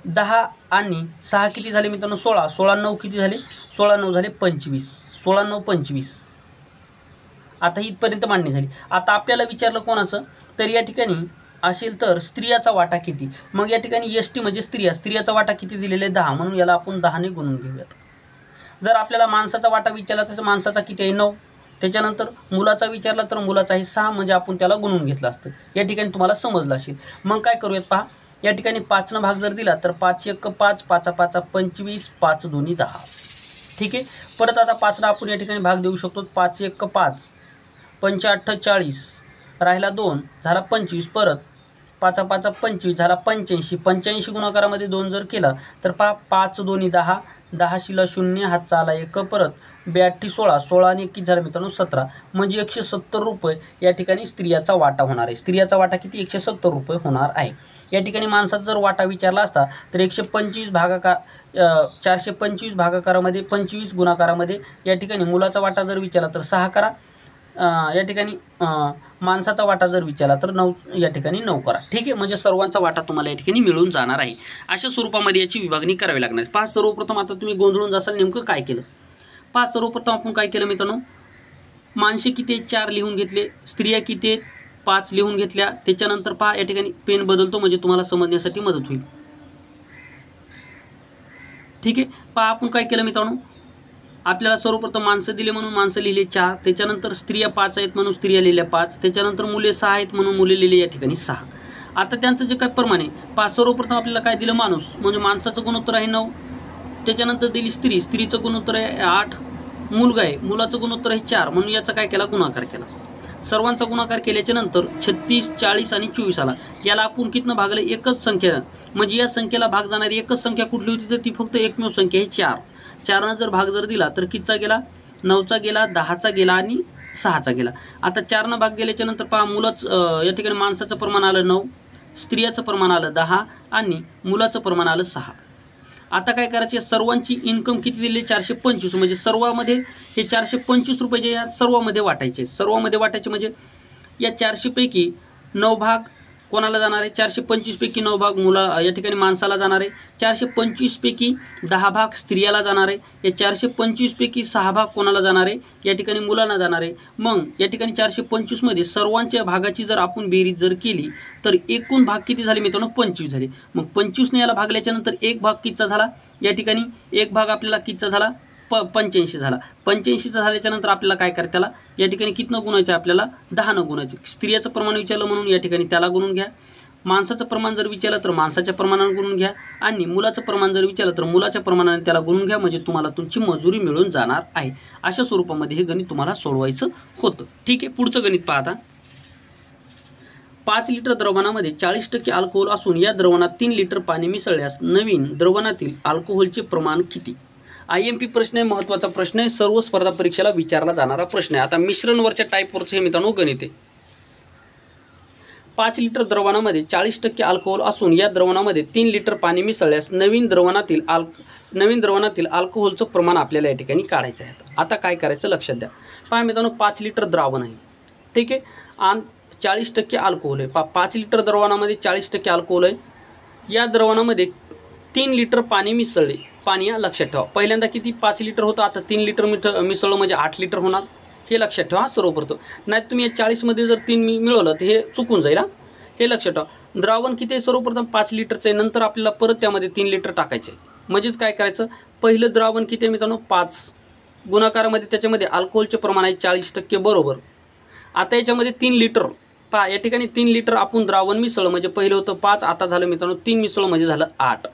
10 आणि 6 किती झाले मित्रांनो, 16. 16 9 किती झाले, 16 9 झाले 25. 16 9 25. आता इथपर्यंत मांडणी झाली. आता आपल्याला विचारलं कोणाचं, तर या ठिकाणी असेल तर स्त्रियाचा वाटा किती. मग या ठिकाणी ST म्हणजे स्त्रियाचा वाटा किती दिलेला आहे, 10. म्हणून याला आपण 10ने गुणून घेऊयात. जर आपल्याला माणसाचा वाटा विचारला तर माणसाचा किती आहे, 9. त्याच्यानंतर मुलाचा विचारला तर मुलाचा आहे 6. म्हणजे आपण त्याला गुणून घेतलं असतं. या ठिकाणी तुम्हाला समजलं असेल. मग काय करूयात या ठिकाणी 5नं भाग जर दिला तर 5 1 5, 5 5 25, 5 2 10. ठीक आहे. परत आता 5ला आपण या ठिकाणी भाग देऊ शकतो. 5 1 5, 5 8 40, राहिला 2 झाला 25. परत 5 5 25 झाला 85. 85 गुणाकारामध्ये 2 जर केला तर 5 2 10, 10 शिला 0, हातचा आला 1. परत 82 16, 16 आणि 21 झालं मित्रांनो 17. म्हणजे 170 रुपये या ठिकाणी स्त्रियाचा वाटा होणार आहे. स्त्रियाचा वाटा किती, 170 रुपये होणार आहे. या ठिकाणी माणसाचा जर वाटा विचारला असता तर 425 भागाकारामध्ये 25 गुणाकारामध्ये या ठिकाणी मुलाचा वाटा जर विचारला तर 6 करा. या ठिकाणी माणसाचा वाटा जर विचारला तर 9, या ठिकाणी 9 करा. ठीक आहे. म्हणजे सर्वांचा वाटा तुम्हाला या ठिकाणी मिळून जाणार आहे. अशा स्वरूपामध्ये याची विभागणी करावी लागणार आहे. सर्वप्रथम आता तुम्ही गोंधळून जासाल नेमकं काय केलं. सर्वप्रथम आपण काय केलं मित्रांनो, माणसे किती आहेत 4 लिहून घेतले, स्त्रिया किती आहेत 5 लिहून घेतल्या. त्याच्यानंतर या ठिकाणी पेन बदलतो म्हणजे तुम्हाला समजण्यासाठी मदत होईल. ठीक आहे. आपण काय केलं मित्रांनो, आपल्याला सर्वप्रथम माणसं दिले म्हणून माणसं लिहिले 4. त्याच्यानंतर स्त्रिया 5 आहेत म्हणून स्त्रिया लिहिल्या 5. त्याच्यानंतर मुले 6 आहेत म्हणून मुले लिहिले या ठिकाणी 6. आता त्यांचं जे काय प्रमाण आहे, सर्वप्रथम आपल्याला काय दिलं, माणूस म्हणजे माणसाचं गुणोत्तर आहे 9. त्याच्यानंतर दिली स्त्रीचं गुणोत्तर आहे 8. मुलगा आहे, मुलाचं गुणोत्तर आहे 4. म्हणून याचा काय केला, गुणाकार केला. सर्वांचा गुणाकार केल्याच्या नंतर 36 40 आणि 24 आला. याला आपण कितनं भागलं, एकच संख्या. म्हणजे या संख्येला भाग जाणारी एकच संख्या कुठली होती तर ती फक्त एकमेव संख्या आहे 4. 4नं जर भाग जर दिला तर कितीचा गेला, 9चा गेला, 10चा गेला आणि 6चा गेला. आता 4नं भाग गेल्याच्या नंतर मुलाचं या ठिकाणी माणसाचं प्रमाण आलं 9, स्त्रियाचं प्रमाण आलं 10 आणि मुलाचं प्रमाण आलं 6. आता काय करायचे, सर्वांची इन्कम किती दिली 425, म्हणजे सर्वांमध्ये हे 425 रुपये जे या सर्वांमध्ये वाटायचे. सर्वांमध्ये वाटायचे म्हणजे या 400 पैकी 9 भाग कोणाला जाणार आहे, 425 पैकी 9 भाग या ठिकाणी माणसाला जाणार आहे, 425 पैकी 10 भाग स्त्रियाला जाणार आहे, या 425 पैकी 6 भाग कोणाला जाणार आहे, या ठिकाणी मुलांना जाणार आहे. मग या ठिकाणी 425 मध्ये सर्वांच्या भागाची जर आपण बेरीज जर केली तर एकूण भाग किती झाले मित्रांनो, 25 झाले. मग 25 ने याला भागल्याच्या नंतर एक भाग कितीचा झाला, या ठिकाणी एक भाग आपल्याला कितीचा झाला, 85 झाला. 85चा झाल्याच्या नंतर आपल्याला काय करायचं, त्याला या ठिकाणी कितनं गुणायचं, आपल्याला 10नं गुणायचं. स्त्रियाचं प्रमाण विचारलं म्हणून या ठिकाणी त्याला गुणून घ्या. माणसाचं प्रमाण जर विचारलं तर माणसाच्या प्रमाणाने गुणून घ्या आणि मुलाचं प्रमाण जर विचारलं तर मुलाच्या प्रमाणाने त्याला गुणून घ्या. म्हणजे तुम्हाला तुमची मजुरी मिळून जाणार आहे. अशा स्वरूपामध्ये हे गणित तुम्हाला सोडवायचं होतं. ठीक आहे, पुढचं गणित पहा आता. 5 लिटर द्रवणामध्ये 40% अल्कोहोल असून या द्रवणात 3 लिटर पाणी मिसळल्यास नवीन द्रवणातील अल्कोहोलचे प्रमाण किती. IMP प्रश्न आहे, महत्त्वाचा प्रश्न आहे, सर्व स्पर्धा परीक्षेला विचारला जाणारा प्रश्न आहे. आता मिश्रणवरच्या टाईपवरचे हे मित्रांनो गणित आहे. 5 लिटर द्रवणामध्ये 40% अल्कोहोल असून या द्रवणामध्ये 3 लिटर पाणी मिसळल्यास नवीन द्रवणातील अल्कोहोलचं प्रमाण आपल्याला या ठिकाणी काढायचं आहे. आता काय करायचं लक्षात द्या. पहा मित्रांनो, 5 लिटर द्रावण आहे, ठीक आहे, आणि 40% अल्कोहोल आहे. 5 लिटर द्रवणामध्ये 40% अल्कोहोल आहे. या द्रवणामध्ये 3 लिटर पाणी मिसळले. पाणी या लक्षात ठेवा. पहिल्यांदा किती 5 लिटर होतं, आता 3 लिटर मिसळलं म्हणजे 8 लिटर होणार. हे लक्षात ठेवा सर्वप्रथम. नाही तुम्ही या 40 मध्ये जर 3 मिळवलं तर हे चुकून जाईल. हे लक्षात ठेवा. द्रावण किती आहे, सर्वप्रथम 5 लिटरचं आहे, नंतर आपल्याला परत त्यामध्ये 3 लिटर टाकायचं आहे. म्हणजेच काय करायचं, पहिलं द्रावण किती आहे मित्रांनो, 5 गुणाकारामध्ये त्याच्यामध्ये अल्कोहोलचे प्रमाण आहे 40% बरोबर. आता याच्यामध्ये 3 लिटर पहा, या ठिकाणी 3 लिटर आपण द्रावण मिसळलं म्हणजे पहिलं होतं 5, आता झालं मित्रांनो 3 मिसळलं म्हणजे झालं 8.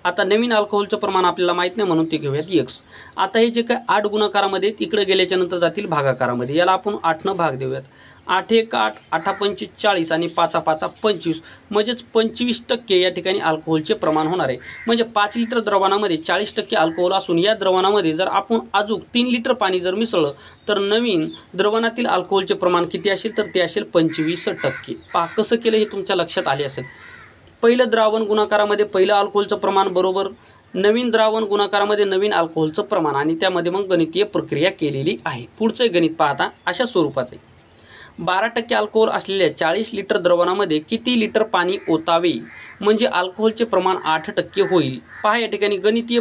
आता नवीन अल्कोहोलचं प्रमाण आपल्याला माहीत नाही म्हणून ते घेऊयात x. आता हे जे काय 8 गुणाकारामध्ये इकडे गेल्याच्या नंतर जातील भागाकारामध्ये. याला आपण 8 न भाग देऊयात. 8 1 8, 8 5 40 आणि 5 5 25, म्हणजेच 25% या ठिकाणी अल्कोहोलचे प्रमाण होणार आहे. म्हणजे 5 लिटर द्रवणामध्ये 40% अल्कोहोल असून या द्रवणामध्ये जर आपण अजून 3 लिटर पाणी जर मिसळलं तर नवीन द्रवणातील अल्कोहोलचे प्रमाण किती असेल, तर ते असेल 25%. पहा कसं केलं हे तुमच्या लक्षात आले असेल. पहिलं द्रावण गुणाकारामध्ये पहिलं अल्कोहोलचं प्रमाण बरोबर नवीन द्रावण गुणाकारामध्ये नवीन अल्कोहोलचं प्रमाण आणि त्यामध्ये मग गणितीय प्रक्रिया केलेली आहे. पुढचं गणित पाहता अशा स्वरूपाचे. 12% अल्कोहोल असलेल्या 40 लिटर द्रवणामध्ये किती लिटर पाणी ओतावे म्हणजे अल्कोहोलचे प्रमाण 8% होईल. पहा या ठिकाणी गणितीय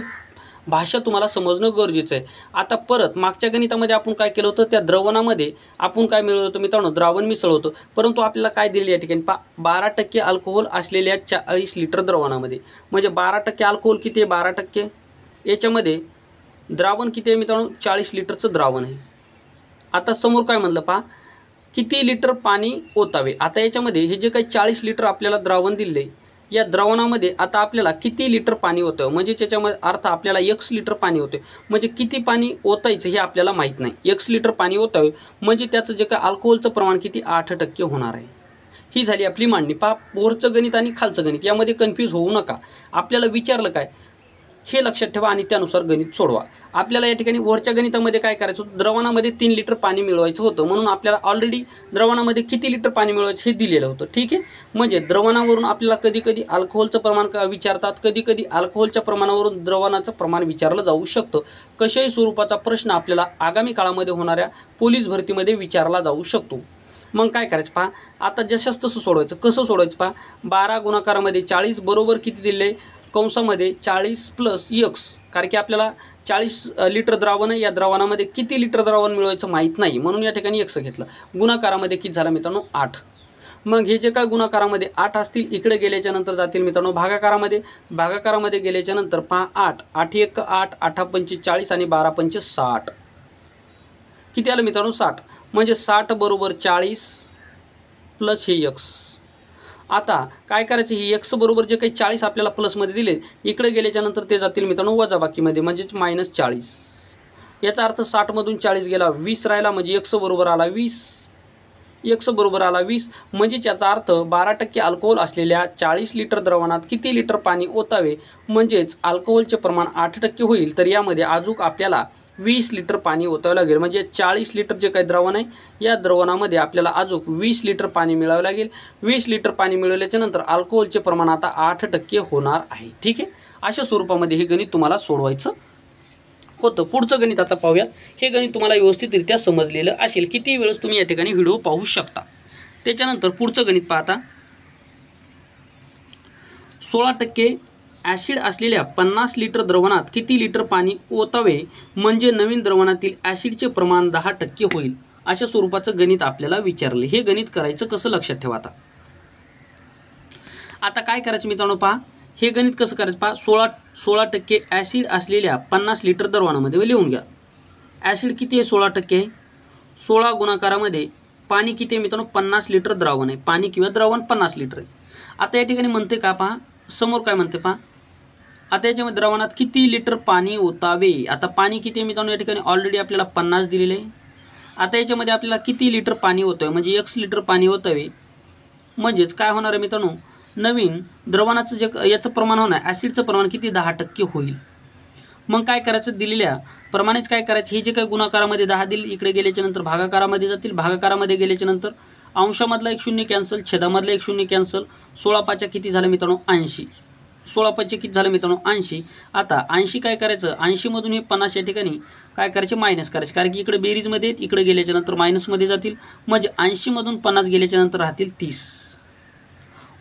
भाषा तुम्हाला समजणं गरजेचं आहे. आता परत मागच्या गणितामध्ये आपण काय केलं होतं, त्या द्रवणामध्ये आपण काय मिळवलं होतं मित्रांनो, द्रावण मिसळलं होतं, परंतु आपल्याला काय दिले या ठिकाणी पहा 12% अल्कोहोल असलेल्या 40 लिटर द्रवणामध्ये. म्हणजे 12% अल्कोहोल किती आहे, 12%. याच्यामध्ये द्रावण किती आहे मित्रांनो, 40 लिटरचं द्रावण आहे. आता समोर काय म्हणलं पहा, किती लिटर पाणी ओतावे. आता याच्यामध्ये हे जे काही 40 लिटर आपल्याला द्रावण दिले, या द्रावणामध्ये आता आपल्याला किती लिटर पाणी होतं, म्हणजे त्याच्यामध्ये अर्थ आपल्याला x लिटर पाणी होते. म्हणजे किती पाणी ओतायचं हे आपल्याला माहीत नाही. x लिटर पाणी ओतावे म्हणजे त्याचं जे काय अल्कोहोलचं प्रमाण किती 8% होणार आहे. ही झाली आपली मांडणी. पहा वरचं गणित आणि खालचं गणित यामध्ये कन्फ्यूज होऊ नका. आपल्याला विचारलं काय हे लक्षात ठेवा आणि त्यानुसार गणित सोडवा. आपल्याला या ठिकाणी वरच्या गणितामध्ये काय करायचं होतं, द्रवणामध्ये 3 लिटर पाणी मिळवायचं होतं, म्हणून आपल्याला ऑलरेडी द्रवणामध्ये किती लिटर पाणी मिळवायचं हे दिलेलं होतं. ठीक आहे, म्हणजे द्रवणावरून आपल्याला कधी कधी अल्कोहोलचं प्रमाण विचारतात, कधी कधी अल्कोहोलच्या प्रमाणावरून द्रवणाचं प्रमाण विचारलं जाऊ शकतं. कशाही स्वरूपाचा प्रश्न आपल्याला आगामी काळामध्ये होणाऱ्या पोलीस भरतीमध्ये विचारला जाऊ शकतो. मग काय करायचं पहा, आता जशास तसं सोडवायचं. कसं सोडवायचं पहा, 12 गुणाकारामध्ये 40 बरोबर किती दिले, कंसामध्ये 40 + x, कारण की आपल्याला 40 लिटर द्रावण आहे, या द्रावणामध्ये किती लिटर द्रावण मिळवायचं माहीत नाही म्हणून या ठिकाणी x घेतलं. गुणाकारामध्ये किती झाला मित्रांनो 8. मग हे जे काय गुणाकारामध्ये 8 असतील इकडे गेल्याच्या नंतर जातील मित्रांनो भागाकारामध्ये. भागाकारामध्ये गेल्याच्या नंतर पहा 8 8 1 8, 8 5 40 आणि 12 5 60. किती आलं मित्रांनो 60. म्हणजे 60 बरोबर 40 + हे x. आता काय करायचं, ही x बरोबर जे काही 40 आपल्याला प्लसमध्ये दिले इकडे गेल्याच्या नंतर ते जातील मित्रांनो वजाबाकीमध्ये, म्हणजेच -40. याचा अर्थ 60 मधून 40 गेला 20 राहिला, म्हणजे x बरोबर आला 20. x बरोबर आला 20. म्हणजेच याचा अर्थ 12% अल्कोहोल असलेल्या 40 लिटर द्रावणात किती लिटर पाणी ओतावे म्हणजेच अल्कोहोलचे प्रमाण 8% होईल. तर यामध्ये अजून आपल्याला 20 लिटर पाणी ओतावं लागेल। म्हणजे 40 लिटर जे काही द्रावण आहे या द्रावणामध्ये आपल्याला अजून 20 लिटर पाणी मिळावं लागेल। 20 लिटर पाणी मिळवल्याच्या नंतर अल्कोहोलचे प्रमाण आता 8% होणार आहे। ठीक आहे, अशा स्वरूपामध्ये हे गणित तुम्हाला सोडवायचं होतं। पुढचं गणित आता पाहूयात। हे गणित तुम्हाला व्यवस्थितरित्या समजलेलं असेल, किती वेळेस तुम्ही या ठिकाणी व्हिडिओ पाहू शकता। त्याच्यानंतर पुढचं गणित पाहता, 16% ॲसिड असलेल्या 50 लिटर द्रावणात किती लिटर पाणी ओतावे म्हणजे नवीन द्रावणातील ॲसिडचे प्रमाण 10% होईल। अशा स्वरूपाचं गणित आपल्याला विचारले। हे गणित करायचं कसं लक्षात ठेवा। आता काय करायचं मित्रांनो, पहा हे गणित कसं करायचं पहा। 16% ॲसिड असलेल्या 50 लिटर द्रावणामध्ये लिहून घ्या। ॲसिड किती आहे? 16% आहे। 16 गुणाकारामध्ये पाणी किती आहे मित्रांनो? 50 लिटर द्रावण आहे। पाणी किंवा द्रावण 50 लिटर आहे। आता या ठिकाणी म्हणते का पहा, समोर काय म्हणते पहा, आता याच्यामध्ये द्रावणात किती लिटर पाणी ओतावे। आता पाणी किती आहे मित्रांनो? या ठिकाणी ऑलरेडी आपल्याला 50 दिलेले आहे। आता याच्यामध्ये आपल्याला किती लिटर पाणी ओतावे म्हणजे x लिटर पाणी ओतावे, म्हणजेच काय होणार आहे मित्रांनो, नवीन द्रावणाचं जे याचं प्रमाण होणार ॲसिडचं प्रमाण किती 10% होईल। मग काय करायचं, दिलेल्या प्रमाणेच काय करायचं, हे जे काही गुणाकारामध्ये 10 दिले इकडे गेल्याच्या नंतर भागाकारामध्ये जातील। भागाकारामध्ये गेल्याच्या नंतर अंशामधला 1 शून्य कॅन्सल, छेदामधला 1 शून्य कॅन्सल। 16 पाच्या किती झालं मित्रांनो? 80। 16 पाचे किती झालं मित्रांनो? 80। आता 80 काय करायचं, 80 मधून हे 50 या ठिकाणी काय करायचे? मायनस करायचे, कारण की इकडे बेरीजमध्ये आहेत, इकडे गेल्याच्या नंतर मायनसमध्ये जातील। म्हणजे 80 मधून 50 गेल्याच्या नंतर राहतील 30।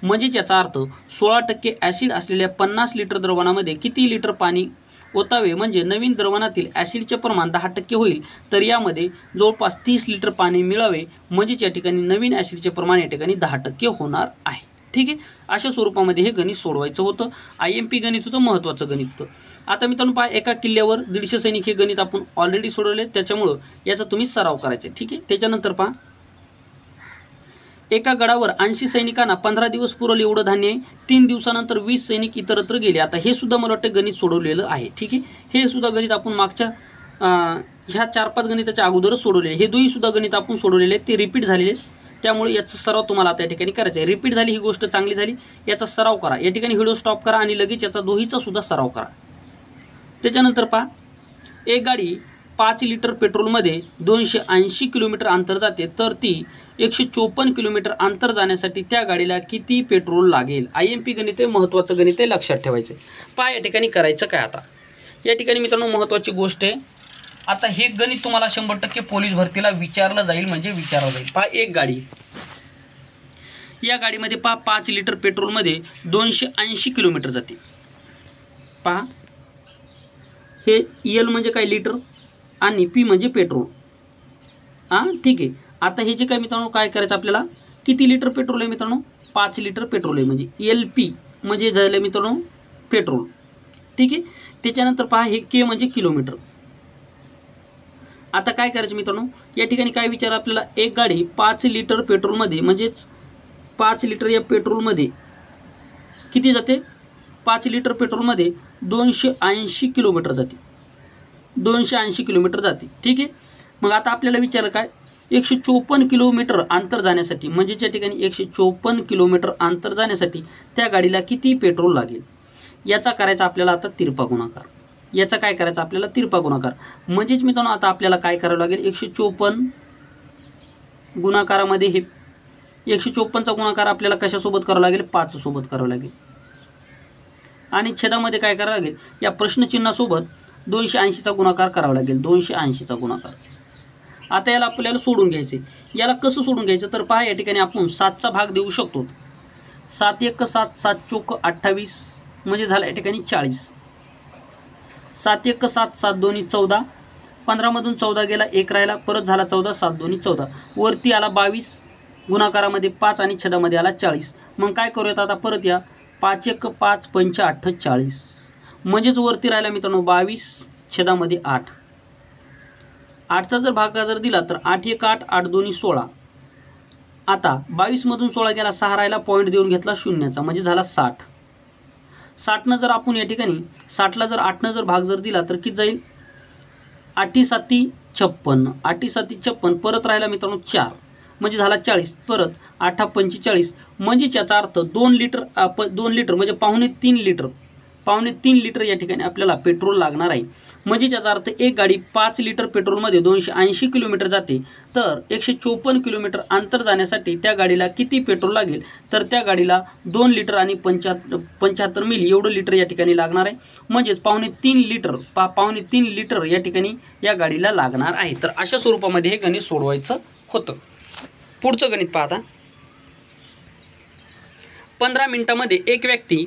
म्हणजेच याचा अर्थ 16% ॲसिड असलेल्या 50 लिटर द्रावणामध्ये किती लिटर पाणी ओतावे म्हणजे नवीन द्रावणातील ॲसिडचे प्रमाण 10% होईल। तर यामध्ये जवळपास 30 लिटर पाणी मिळावे, म्हणजेच या ठिकाणी नवीन ॲसिडचे प्रमाण या ठिकाणी 10% होणार आहे। ठीक आहे, अशा स्वरूपामध्ये हे गणित सोडवायचं होतं। IMP गणित होतं, महत्त्वाचं गणित होतं। आता मित्रांनो पहा, एका किल्ल्यावर 150 सैनिक हे गणित आपण ऑलरेडी सोडवले, त्याच्यामुळं याचा तुम्ही सराव करायचा। ठीक आहे, त्याच्यानंतर पहा, एका गडावर 80 सैनिकांना 15 दिवस पुरवलं एवढं धान्य आहे। 3 दिवसानंतर 20 सैनिक इतरत्र गेले। आता हे सुद्धा मला वाटतं गणित सोडवलेलं आहे। ठीक आहे, हे सुद्धा गणित आपण मागच्या ह्या 4-5 गणिताच्या अगोदरच सोडवलेले। हे दोन्ही सुद्धा गणित आपण सोडवलेले आहेत, ते रिपीट झालेले आहेत। त्यामुळे याचा सराव तुम्हाला आता या ठिकाणी करायचा आहे। रिपीट झाली ही गोष्ट चांगली झाली, याचा सराव करा। या ठिकाणी व्हिडिओ स्टॉप करा आणि लगेच याचा दोहीचा सुद्धा सराव करा। त्याच्यानंतर पहा, एक गाडी 5 लिटर पेट्रोलमध्ये 280 किलोमीटर अंतर जाते, तर ती 154 किलोमीटर अंतर जाण्यासाठी त्या गाडीला किती पेट्रोल लागेल। IMP गणित आहे, महत्त्वाचं गणित आहे, लक्षात ठेवायचं। पहा या ठिकाणी करायचं काय, आता या ठिकाणी मित्रांनो महत्त्वाची गोष्ट आहे। आता हे गणित तुम्हाला 100% पोलीस भरतीला विचारलं जाईल, म्हणजे विचारलं जाईल। पहा, एक गाडी, या गाडीमध्ये पहा 5 लिटर पेट्रोलमध्ये 280 किलोमीटर जाते। पहा, हे L म्हणजे काय? लिटर, आणि P म्हणजे पेट्रोल। ठीक आहे, आता हे जे काय मित्रांनो काय करायचं आपल्याला, किती लिटर पेट्रोल आहे मित्रांनो? 5 लिटर पेट्रोल आहे, म्हणजे LP म्हणजे झालं मित्रांनो पेट्रोल। ठीक आहे, त्याच्यानंतर पहा, हे K म्हणजे किलोमीटर। आता काय करायचं मित्रांनो, या ठिकाणी काय विचार आपल्याला, एक गाडी 5 लिटर पेट्रोलमध्ये, म्हणजेच 5 लिटर या पेट्रोलमध्ये किती जाते? 5 लिटर पेट्रोलमध्ये 280 किलोमीटर जाते। 280 किलोमीटर जाते। ठीक आहे, मग आता आपल्याला विचार काय, 154 किलोमीटर अंतर जाण्यासाठी, म्हणजे या ठिकाणी 154 किलोमीटर अंतर जाण्यासाठी त्या गाडीला किती पेट्रोल लागेल, याचा करायचा आपल्याला आता तिरपा गुणाकार। याचा काय करायचा आपल्याला? तिरपा गुणाकार। म्हणजेच मित्रांनो आता आपल्याला काय करावं लागेल, 154 गुणाकारामध्ये हे 154चा गुणाकार आपल्याला कशासोबत करावा लागेल? 5 सोबत करावं लागेल। आणि छेदामध्ये काय करावं लागेल, या प्रश्नचिन्हासोबत 280चा गुणाकार करावा लागेल। 280चा गुणाकार। आता याला आपल्याला सोडून घ्यायचे। याला कसं सोडून घ्यायचं, तर पहा या ठिकाणी आपण 7चा भाग देऊ शकतो। 7 1 7, 7 चोक 28, म्हणजे झालं या ठिकाणी 40। 7 1 7, 7 2 14, 15 मधून 14 गेला, 1 राहिला, परत झाला 14, 7 2 14, वरती आला 22, गुणाकारामध्ये 5 आणि छेदामध्ये आला 40। मग काय करूयात आता, परत या 5 1 5 5 8 40, म्हणजेच वरती राहिला मित्रांनो 22, छेदामध्ये 8। 8चा जर भागा जर दिला तर 8 1 8, 8 2 16। आता 22 मधून 16 गेला, 6 राहिला, पॉईंट देऊन घेतला शून्याचा, म्हणजे झाला 60। 60 जर आपण या ठिकाणी 60ला जर 8 जर भाग जर दिला तर किती जाईल, 8 7 56, 8 7 56, परत राहिला मित्रांनो 4, म्हणजे झाला 40, परत 8 45, म्हणजेच याचा अर्थ 2 लिटर म्हणजे 2.3 लिटर 3.25 लिटर या ठिकाणी आपल्याला पेट्रोल लागणार आहे। म्हणजे याचा अर्थ एक गाडी 5 लिटर पेट्रोलमध्ये 280 किलोमीटर जाते, तर 154 किलोमीटर अंतर जाण्यासाठी त्या गाडीला किती पेट्रोल लागेल, तर त्या गाडीला 2 लिटर आणि 75 मिली एवढं लिटर या ठिकाणी लागणार आहे। म्हणजेच 3.25 लिटर या ठिकाणी या गाडीला लागणार आहे। तर अशा स्वरूपामध्ये हे गणित सोडवायचं होतं। पुढचं गणित पाहता, 15 मिनिटांमध्ये एक व्यक्ती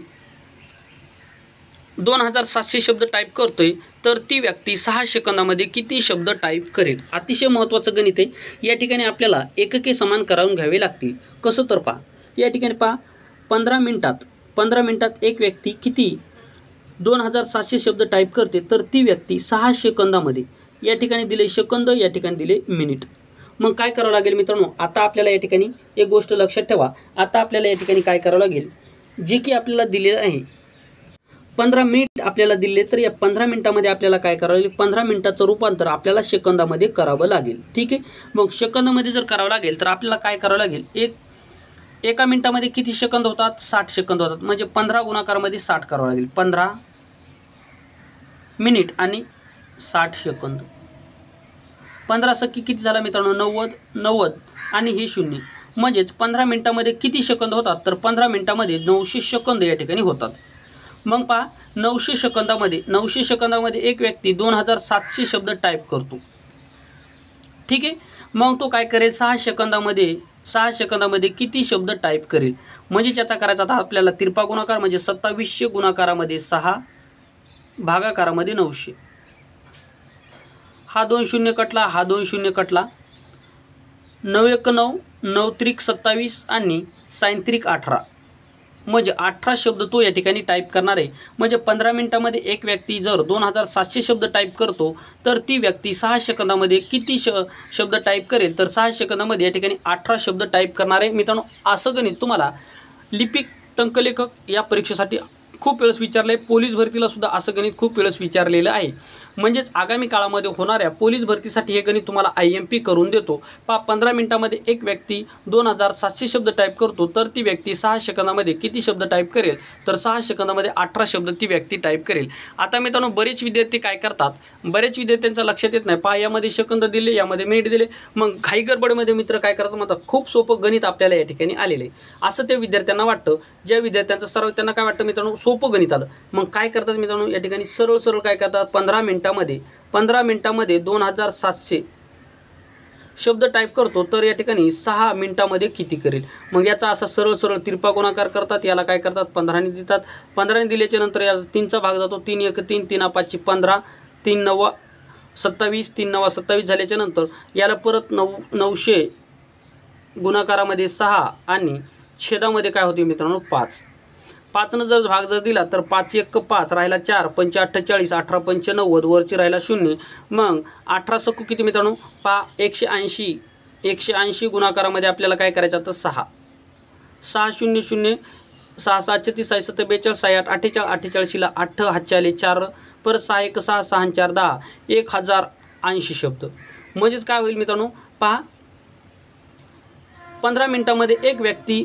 2700 शब्द टाईप करतोय, तर ती व्यक्ती 6 सेकंदामध्ये किती शब्द टाईप करेल। अतिशय महत्त्वाचं गणित आहे। या ठिकाणी आपल्याला एकके समान करावून घ्यावे लागतील। कसं तर पहा, या ठिकाणी पहा 15 मिनिटात एक व्यक्ती किती 2700 शब्द टाईप करते, तर ती व्यक्ती 6 सेकंदामध्ये, या ठिकाणी दिले सेकंद, या ठिकाणी दिले मिनिट। मग काय करावं लागेल मित्रांनो, आता आपल्याला या ठिकाणी एक गोष्ट लक्षात ठेवा। आता आपल्याला या ठिकाणी काय करावं लागेल, जे की आपल्याला दिले आहे 15 मिनिट आपल्याला दिले, तर या 15 मिनिटांमध्ये आपल्याला काय करावं लागेल, 15 मिनिटाचं रूपांतर आपल्याला सेकंदामध्ये करावं लागेल। ठीक आहे, मग सेकंदामध्ये जर करावं लागेल तर आपल्याला काय करावं लागेल, एका मिनिटामध्ये किती सेकंद होतात, 60 सेकंद होतात। म्हणजे 15 गुणाकारामध्ये 60 करावं लागेल, 15 मिनिट आणि 60 सेकंद। 15 सकी किती झाला मित्रांनो, 90 आणि हे 0, म्हणजेच 15 मिनिटांमध्ये किती सेकंद होतात, तर 15 मिनिटांमध्ये 900 सेकंद या ठिकाणी होतात। मग पहा 900 सेकंदामध्ये एक व्यक्ती 2700 शब्द टाईप करतो। ठीक आहे, मग तो काय करेल, 6 सेकंदामध्ये किती शब्द टाईप करेल। म्हणजे याचा करायचा आता आपल्याला तिरपा गुणाकार, म्हणजे 2700 गुणाकारामध्ये 6 भागाकारामध्ये 900, हा 2 शून्य कटला, हा 2 शून्य कटला, 9 1 9, 9 त्रिक 27 आणि 6 त्रिक 18, म्हणजे 18 शब्द तो या ठिकाणी टाईप करणार आहे। म्हणजे 15 मिनिटांमध्ये एक व्यक्ती जर 2700 शब्द टाईप करतो, तर ती व्यक्ती 6 सेकंदामध्ये किती शब्द टाईप करेल, तर 6 सेकंदामध्ये या ठिकाणी 18 शब्द टाईप करणार आहे। मित्रांनो, असं गणित तुम्हाला लिपिक टंकलेखक या परीक्षेसाठी खूप वेळेस विचारलं आहे, पोलीस भरतीला सुद्धा असं गणित खूप वेळेस विचारलेलं आहे। म्हणजेच आगामी काळामध्ये होणाऱ्या पोलीस भरतीसाठी हे गणित तुम्हाला IMP करून देतो। 15 मिनिटांमध्ये एक व्यक्ती 2700 शब्द टाईप करतो, तर ती व्यक्ती 6 सेकंदामध्ये किती शब्द टाईप करेल, तर 6 सेकंदामध्ये 18 शब्द ती व्यक्ती टाईप करेल। आता मित्रांनो, बरेच विद्यार्थी काय करतात, बरेच विद्यार्थ्यांचं लक्षात येत नाही, यामध्ये सेकंद दिले, यामध्ये मिनिट दिले, मग घाई गडबडमध्ये मित्र काय करतात, म्हणतात खूप सोपं गणित आपल्याला या ठिकाणी आलेलं आहे, असं त्या विद्यार्थ्यांना वाटतं। ज्या विद्यार्थ्यांचा सराव त्यांना काय वाटतं मित्रांनो, सोपं गणित आलं, मग काय करतात मित्रांनो, या ठिकाणी सरळ काय करतात, 15 मिनिटांमध्ये 2700 शब्द टाईप करतो, तर या ठिकाणी 6 मिनिटांमध्ये किती करेल। मग याचा असा सरळ तिरपा गुणाकार करतात, याला काय करतात 15 ने देतात, 15 ने दिल्याच्या नंतर या 3चा भाग जातो, 3 1 3, 3 5 15, 3 9 27, 3 9 27 झाल्याच्या नंतर याला परत 900 गुणाकारामध्ये 6 आणि छेदामध्ये काय होते मित्रांनो 5 न जर भाग जर दिला तर 5 1 5 राहिला 4, 5 48, 18 5 90, वरची राहिला 0, मग 18 सकू किती मित्रांनो, 180 गुणाकारामध्ये आपल्याला काय करायचं, तर 6 0 0, 6 6 36, 6 7 42, 6 8 48, 48ला 8 हातचे आले 4, परत 6 1 6, 6 4 10, 1080 शब्द। म्हणजेच काय होईल मित्रांनो, पहा 15 मिनिटांमध्ये एक व्यक्ती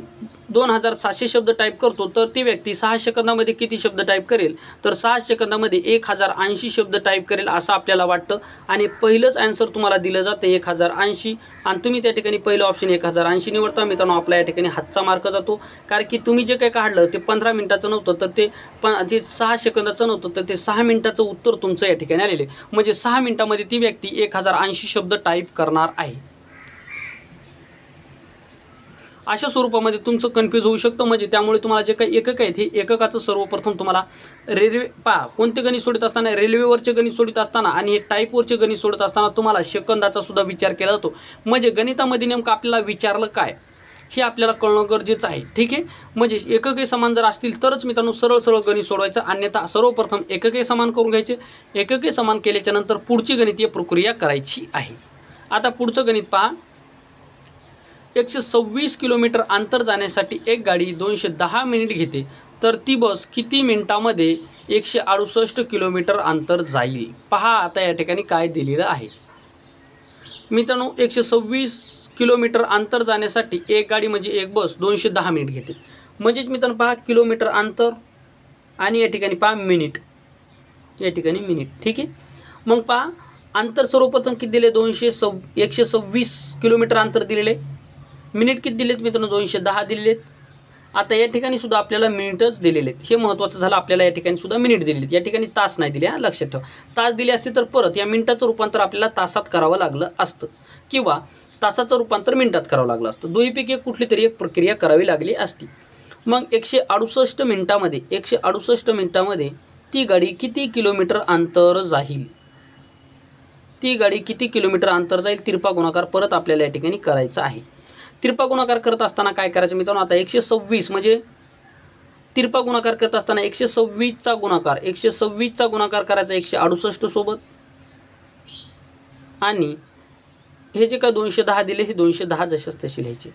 2700 शब्द टाईप करतो, तर ती व्यक्ती 6 सेकंदामध्ये किती शब्द टाईप करेल, तर 6 सेकंदामध्ये 1080 शब्द टाईप करेल असं आपल्याला वाटतं। आणि पहिलंच आन्सर तुम्हाला दिलं जातं 1080, आणि तुम्ही त्या ठिकाणी पहिलं ऑप्शन 1080 निवडता मित्रांनो, आपला या ठिकाणी हातचा मार्क जातो, कारण की तुम्ही जे काही काढलं ते 15 मिनिटाचं नव्हतं, तर ते 6 सेकंदाचं नव्हतं, तर ते 6 मिनिटाचं उत्तर तुमचं या ठिकाणी आलेलं आहे। म्हणजे 6 मिनिटांमध्ये ती व्यक्ती 1080 शब्द टाईप करणार आहे। अशा स्वरूपामध्ये तुमचं कन्फ्यूज होऊ शकतं। म्हणजे त्यामुळे तुम्हाला जे काही एकक आहेत, हे एककाचं सर्वप्रथम तुम्हाला रेल्वे कोणते गणित सोडत असताना, रेल्वेवरचे गणित सोडत असताना आणि हे टाईपवरचे गणित सोडत असताना तुम्हाला सेकंदाचा सुद्धा विचार केला जातो। म्हणजे गणितामध्ये नेमकं आपल्याला विचारलं काय हे आपल्याला कळणं गरजेचं आहे। ठीक आहे, म्हणजे एकके समान जर असतील तरच मित्रांनो सरळ गणित सोडवायचं, अन्यथा सर्वप्रथम एकके समान करून घ्यायचे। एकके समान केल्याच्या नंतर पुढची गणितीय प्रक्रिया करायची आहे। आता पुढचं गणित पहा, 126 किलोमीटर अंतर जाण्यासाठी एक गाडी 210 मिनिट घेते, तर ती बस किती मिनिटांमध्ये 168 किलोमीटर अंतर जाईल। पहा आता या ठिकाणी काय दिलेलं आहे मित्रांनो, 126 किलोमीटर अंतर जाण्यासाठी एक गाडी म्हणजे एक बस 210 मिनिट घेते। म्हणजेच मित्रांनो पहा, किलोमीटर अंतर आणि या ठिकाणी पहा मिनिट, या ठिकाणी मिनिट. ठीक आहे. मग पहा अंतर सर्वप्रथम किती दिले 126 किलोमीटर अंतर दिलेले. मिनिट किती दिलेत मित्रांनो 210 दिलेलेत. आता या ठिकाणी सुद्धा आपल्याला मिनिटच दिलेले आहेत. हे महत्त्वाचं झालं. आपल्याला या ठिकाणी सुद्धा मिनिट दिलेले आहेत. या ठिकाणी तास नाही दिले, लक्षात ठेवा. तास दिले असते तर परत या मिनिटाचं रूपांतर आपल्याला तासात करावं लागलं असतं किंवा तासाचं रूपांतर मिनिटात करावं लागलं असतं. दोन्हीपैकी कुठली तरी एक प्रक्रिया करावी लागली असती. मग 168 मिनिटामध्ये ती गाडी किती किलोमीटर अंतर जाईल, ती गाडी किती किलोमीटर अंतर जाईल तिरपा गुणाकार परत आपल्याला या ठिकाणी करायचा आहे. तिरपा गुणाकार करत असताना काय करायचं मित्रांनो, आता 126 म्हणजे तिरपा गुणाकार करत असताना 126चा गुणाकार करायचा 168 सोबत आणि हे जे काय 210 दिले हे 210 जशाच तसे लिहायचे.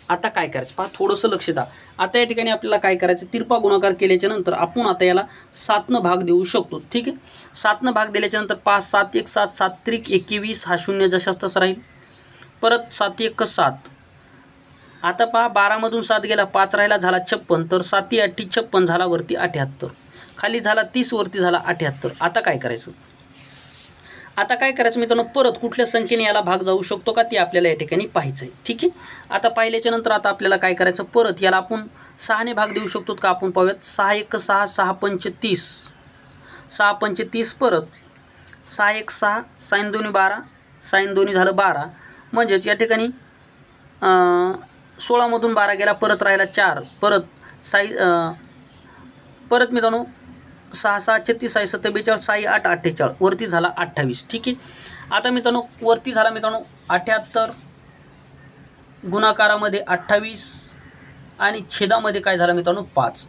आता काय करायचं पहा, थोडंसं लक्ष द्या. आता या ठिकाणी आपल्याला काय करायचं, तिरपा गुणाकार केल्याच्या नंतर आपण आता याला 7 भाग देऊ शकतो. ठीक आहे. 7 भाग दिल्याच्या नंतर 5 7 1 7 7 त्रिक 21 हा 0 जशाच तसा राहील. परत 7 1 7. आता पहा 12 मधून 7 गेला, 5 राहिला, झाला 56. तर 7 8 56 झाला, वरती 78, खाली झाला 30, वरती झाला 78. आता काय करायचं मित्रांनो, परत कुठल्या संख्येने याला भाग जाऊ शकतो का ते आपल्याला या ठिकाणी पाहायचं आहे. ठीक आहे. आता पाहिल्याच्या नंतर आता आपल्याला काय करायचं, परत याला आपण 6 ने भाग देऊ शकतो का आपण पाहूयात. 6 1 6 6 5 30 6 5 30. परत 6 1 6 sin 2 12 sin 2 झालं 12. म्हणजेच या ठिकाणी 16 मधून 12 गेला, परत राहिला 4. परत मित्रांनो 6 6 36 6 7 42 6 8 48 वरती झाला 28. ठीक आहे. आता मित्रांनो वरती झाला मित्रांनो 78, गुणाकारामध्ये 28 आणि छेदामध्ये काय झालं मित्रांनो 5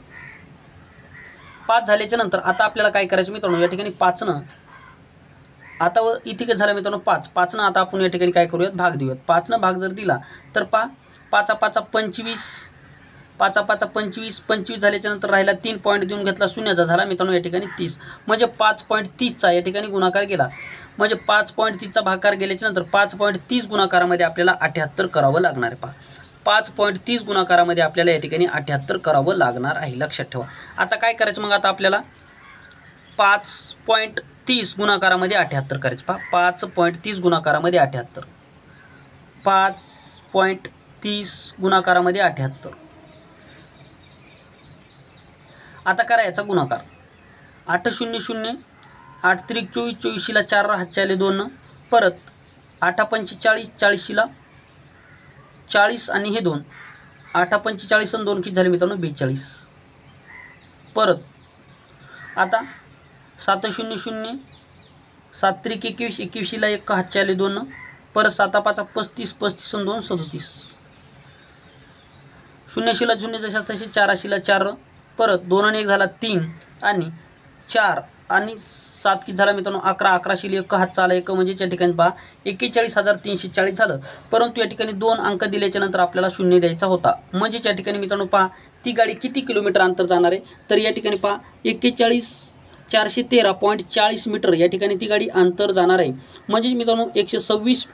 झाल्याच्या नंतर आता आपल्याला काय करायचं मित्रांनो, या ठिकाणी 5 आता इथे काय झालं मित्रांनो 5 आता आपण या ठिकाणी काय करूयात, भाग देऊयात. 5 भाग जर दिला तर 5 5 25 5 5 25 झाल्याच्या नंतर राहिला 3 पॉईंट देऊन घेतला, शून्याचा झाला मित्रांनो या ठिकाणी 30. म्हणजे 5.30चा या ठिकाणी गुणाकार केला. म्हणजे 5.30चा भागाकार गेल्याच्या नंतर 5.30 गुणाकारामध्ये आपल्याला 78 करावं लागणार आहे. 5.30 गुणाकारामध्ये आपल्याला या ठिकाणी 78 करावं लागणार आहे, लक्षात ठेवा. आता काय करायचं मग, आता आपल्याला 5.30 गुणाकारामध्ये 78 करायचं. 5.30 गुणाकारामध्ये 78, 5.30 गुणाकारामध्ये 78. आता करा याचा गुणाकार. 8 0 0 8 त्रिक 24 24ला 4 हातच्याले 2. परत 8 45 40ला 40 आणि हे 2. 8 45 आणि 2 किती झाले मित्रांनो 42. परत आता 7 0 0 7 त्रिक 21 21ला 1 हातच्याले 2. परत 7 5 35 35 आणि 2 37. 0 0 0 जशाच तसे 4 0 4. परत 2 आणि 1 झाला 3 आणि 4 आणि 7 किती झाला मित्रांनो 11 11 1 हात चाला 1 म्हणजे या ठिकाणी पहा 41,340 झालं. परंतु या ठिकाणी 2 अंक दिल्याच्या नंतर आपल्याला 0 द्यायचा होता. म्हणजे या ठिकाणी मित्रांनो पहा ती गाडी किती किलोमीटर अंतर जाणार आहे, तर या ठिकाणी पहा 41,413.40 मीटर या ठिकाणी ती गाडी अंतर जाणार आहे. म्हणजे मित्रांनो 126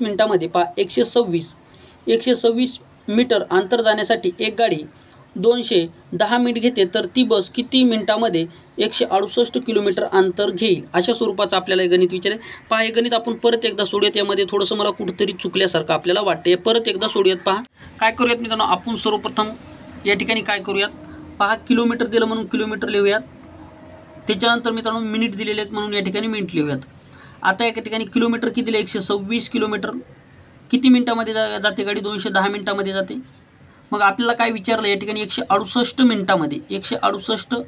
मिनिटामध्ये पहा 126 मीटर अंतर जाण्यासाठी एक गाडी 210 मिनिट घेते, तर ती बस किती मिनिटामध्ये 168 किलोमीटर अंतर घेईल. अशा स्वरूपाचं आपल्याला हे गणित विचारले. पहा हे गणित आपण परत एकदा सोडूयात. यामध्ये थोडंसं मला कुठेतरी चुकल्यासारखं आपल्याला वाटते. परत एकदा सोडूयात. पहा काय करूयात मित्रांनो, आपण सर्वप्रथम या ठिकाणी काय करूयात, पहा किलोमीटर दिलं म्हणून किलोमीटर लिहूयात. त्याच्यानंतर मित्रांनो मिनिट दिलेले आहेत म्हणून या ठिकाणी मिनिट लिहूयात. आता या ठिकाणी किलोमीटर किती दिले 126 किलोमीटर किती मिनिटामध्ये जाते गाडी, 210 मिनिटामध्ये जाते. मग आपल्याला काय विचारलं या ठिकाणी 168 मिनिटामध्ये 168